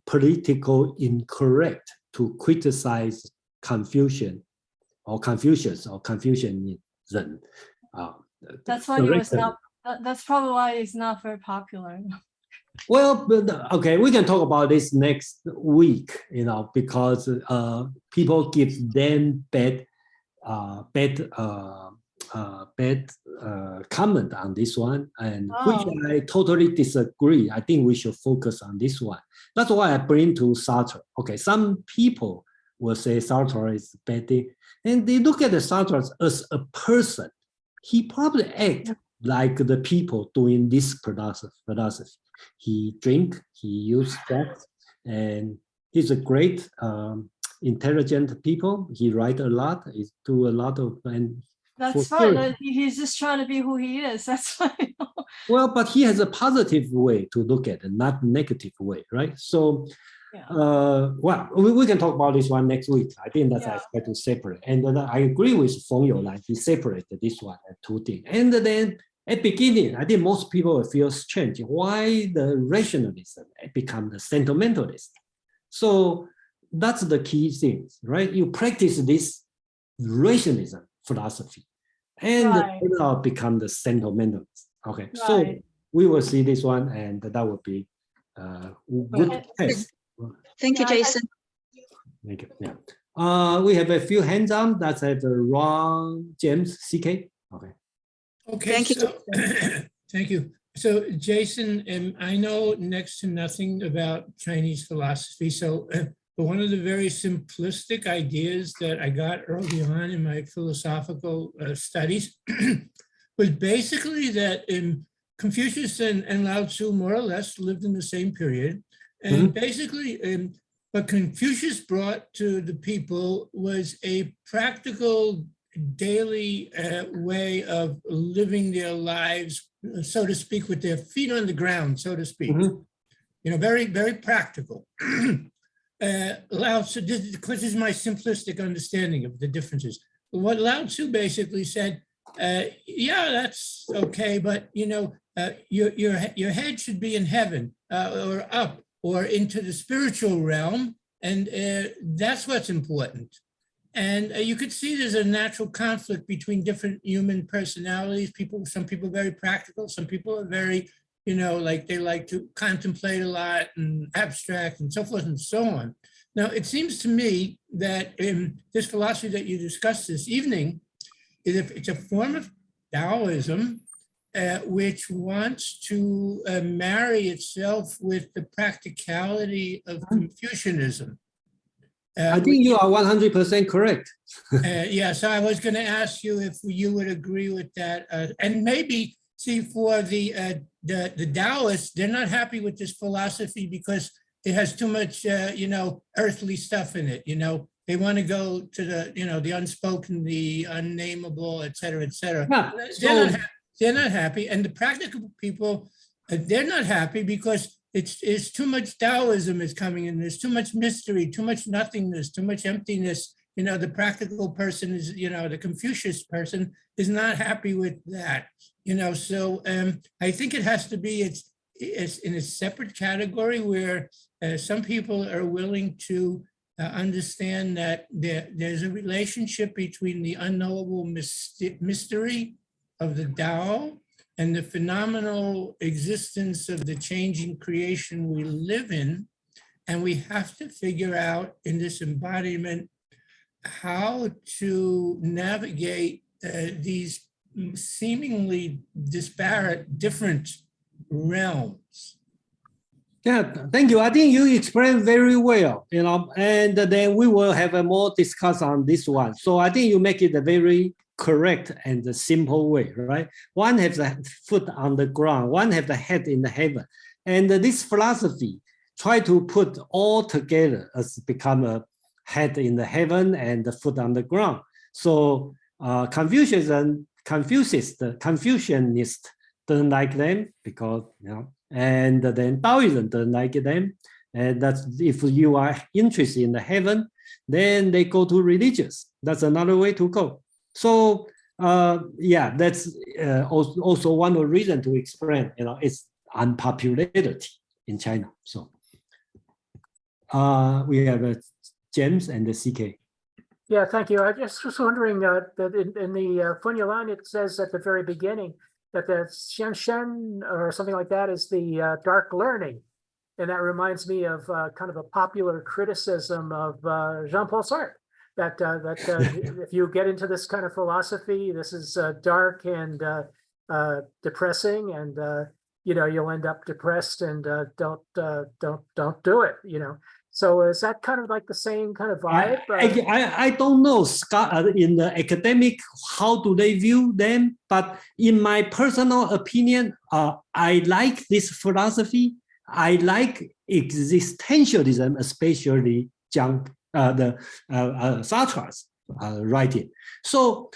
political incorrect to criticize Confucian or Confucius or Confucianism. That's why he was not. That's probably why it's not very popular. Well, okay, we can talk about this next week, because people give them bad comment on this one, and which I totally disagree. I think we should focus on this one. That's why I bring to Sartre. Okay, some people will say Sartre is a bad thing, and they look at the Sartre as a person. He probably act like the people doing this philosophy. He drink, he use drugs, and he's a great, intelligent people. He write a lot, he do a lot of, and that's fine. Sure. He's just trying to be who he is. That's fine. Well, but he has a positive way to look at it, not negative way, right? So, well, we can talk about this one next week. I think that's I expect to separate. And then I agree with Feng Youlan. He separated this one and two things. And then at beginning, I think most people feel strange why the rationalism become the sentimentalist. So that's the key thing, right? You practice this rationalism philosophy and become the sentimentalist. Okay, so we will see this one, and that would be good test. Thank you, Jason. Thank you. Yeah. We have a few hands on. That's at Ron James CK. Okay. Okay. Thank you. Thank you. So, Jason, I know next to nothing about Chinese philosophy. So, but one of the very simplistic ideas that I got early on in my philosophical studies was basically that Confucius and Lao Tzu more or less lived in the same period. And basically, what Confucius brought to the people was a practical daily way of living their lives, so to speak, with their feet on the ground, so to speak. Very, very practical. Lao Tzu, this is my simplistic understanding of the differences. What Lao Tzu basically said, yeah, that's okay, but your head should be in heaven or up or into the spiritual realm, and that's what's important. And you could see there's a natural conflict between different human personalities. Some people are very practical, some people are very, like they like to contemplate a lot and abstract and so forth and so on. Now, it seems to me that this philosophy that you discussed this evening it's a form of Taoism which wants to marry itself with the practicality of Confucianism. I think you are 100% correct. Yeah, so I was going to ask you if you would agree with that. And maybe See, for the Taoists, they're not happy with this philosophy because it has too much, earthly stuff in it. They want to go to the unspoken, the unnameable, et cetera, et cetera. Yeah, They're not happy, and the practical people, they're not happy because it's too much Taoism is coming in. There's too much mystery, too much nothingness, too much emptiness. The practical person is, the Confucius person is not happy with that. So I think it has to be it's in a separate category where some people are willing to understand that there's a relationship between the unknowable mystery of the Tao and the phenomenal existence of the changing creation we live in. And we have to figure out in this embodiment how to navigate these seemingly disparate, different realms. Yeah, thank you. I think you explained very well, and then we will have a more discuss on this one. So I think you make it a very correct and simple way, right? One has the foot on the ground, one has the head in the heaven. And this philosophy try to put all together as become a head in the heaven and the foot on the ground. So Confucius, the Confucianists don't like them because, and then Taoism don't like them. And that's if you are interested in the heaven, then they go to religious. That's another way to go. So yeah, that's also one of the reasons to explain, it's unpopularity in China. So we have James and the CK. Yeah, thank you. I just was wondering that in the Feng Yulan, it says at the very beginning that the Shenzhen or something like that is the dark learning. And that reminds me of kind of a popular criticism of Jean-Paul Sartre, that if you get into this kind of philosophy, this is dark and depressing, and you'll end up depressed, and don't do it. So is that kind of like the same kind of vibe? I don't know, Scott, in the academic, how do they view them? But in my personal opinion, I like this philosophy. I like existentialism, especially Sartre's writing. So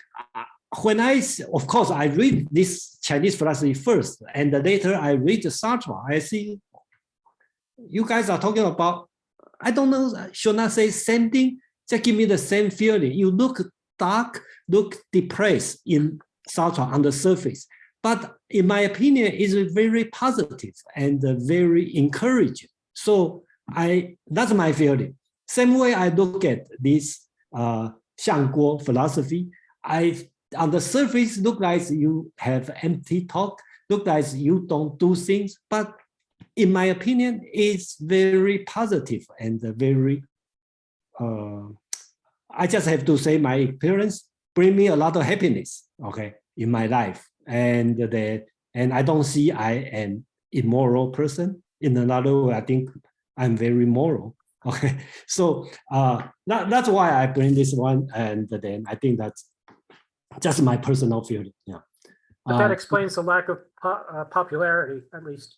when of course, I read this Chinese philosophy first, and later I read Sartre. I see you guys are talking about, I don't know, should not say same thing, just give me the same feeling. You look dark, look depressed in Sartre on the surface. But in my opinion, it's very positive and very encouraging. So that's my feeling. Same way I look at this Xiangguo philosophy, on the surface look like you have empty talk, look like you don't do things, but in my opinion, it's very positive and very, I just have to say my experience bring me a lot of happiness, okay, in my life. And I don't see I am immoral person. In another way, I think I'm very moral. Okay, so that's why I bring this one, and then I think that's just my personal feeling. Yeah, but that explains the lack of popularity, at least.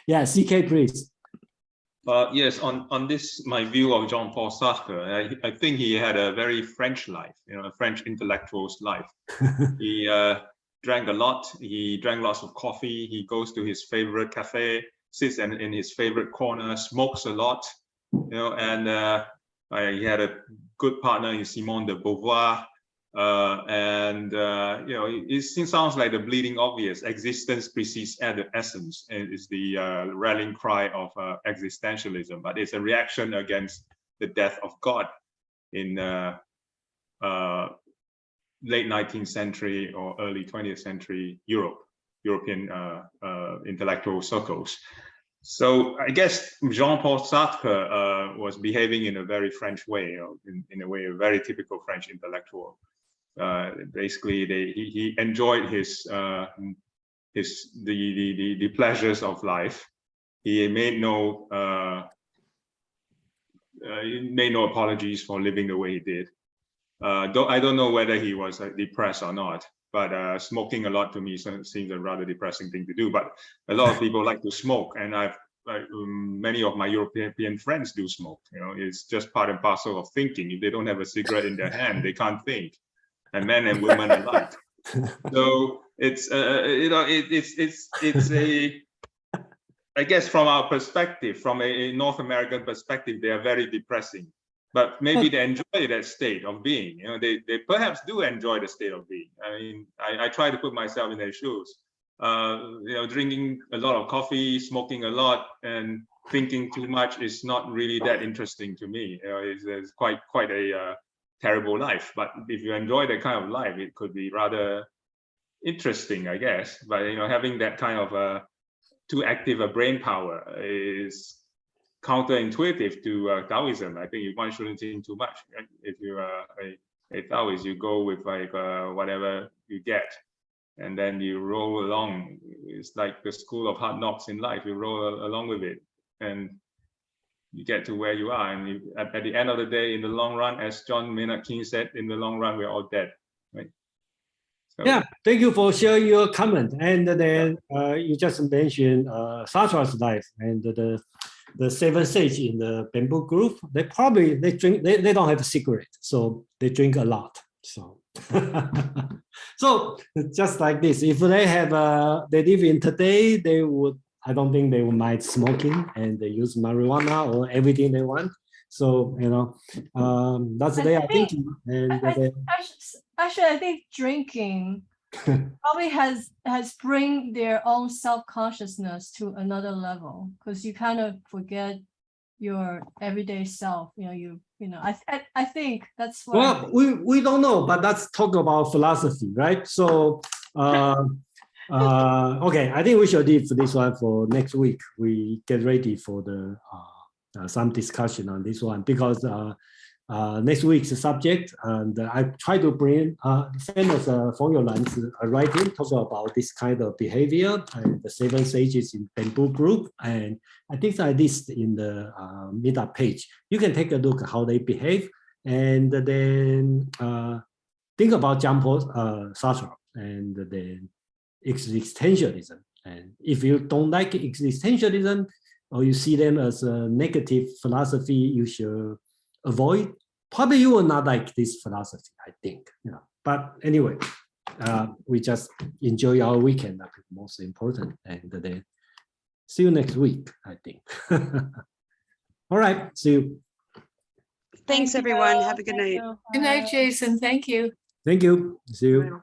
Yeah, CK, please. Yes, on this, my view of Jean-Paul Sartre, I think he had a very French life, a French intellectual's life. He drank a lot. He drank lots of coffee. He goes to his favorite cafe, sits in his favorite corner, smokes a lot, and he had a good partner in Simone de Beauvoir. It sounds like the bleeding obvious. Existence precedes essence, and is the rallying cry of existentialism. But it's a reaction against the death of God in late 19th century or early 20th century European intellectual circles. So I guess Jean-Paul Sartre was behaving in a very French way, in a way, a very typical French intellectual. Basically, he enjoyed the pleasures of life. He made no apologies for living the way he did. Though I don't know whether he was depressed or not. but smoking a lot to me seems a rather depressing thing to do. But a lot of people like to smoke, and many of my European friends do smoke. You know, it's just part and parcel of thinking. If they don't have a cigarette in their hand, they can't think. And men and women alike. So it's you know, it's a, I guess from our perspective, from a North American perspective, they are very depressing. But maybe they enjoy that state of being. You know, they perhaps do enjoy the state of being. I mean, I try to put myself in their shoes. You know, drinking a lot of coffee, smoking a lot, and thinking too much is not really that interesting to me. You know, it's quite a terrible life. But if you enjoy that kind of life, it could be rather interesting, I guess. But you know, having that kind of too active a brain power is counterintuitive to Taoism. I think one shouldn't think too much. Right? If you are a Taoist, you go with like whatever you get, and then you roll along. It's like the school of hard knocks in life. You roll along with it, and you get to where you are. And you, at the end of the day, in the long run, as John Maynard Keynes said, in the long run, we're all dead. Right? So, yeah, thank you for sharing your comment. And then you just mentioned Sartre's life and the seven sage in the bamboo group. They drink. They don't have a cigarette, so they drink a lot. So, so just like this, if they have they live in today, they would. I don't think they would mind smoking, and they use marijuana or everything they want. So you know, that's their thinking. And actually, I think drinking probably has bring their own self-consciousness to another level, because you kind of forget your everyday self. You know. I think that's what. Well, we don't know, but let's talk about philosophy, right? So. Okay, I think we should leave this one for next week. We get ready for the some discussion on this one, because next week's subject, and I try to bring famous Feng Youlan's writing, talking about this kind of behavior and the seven sages in bamboo group, and I think I list in the meetup page. You can take a look at how they behave, and then think about Jean-Paul Sartre, and then existentialism. And if you don't like existentialism, or you see them as a negative philosophy you should avoid, probably you will not like this philosophy, I think. You know. But anyway, we just enjoy our weekend. That's most important. And then see you next week, I think. All right, see you. Thanks, everyone. Have a good night. Good night, Jason. Thank you. Thank you. See you.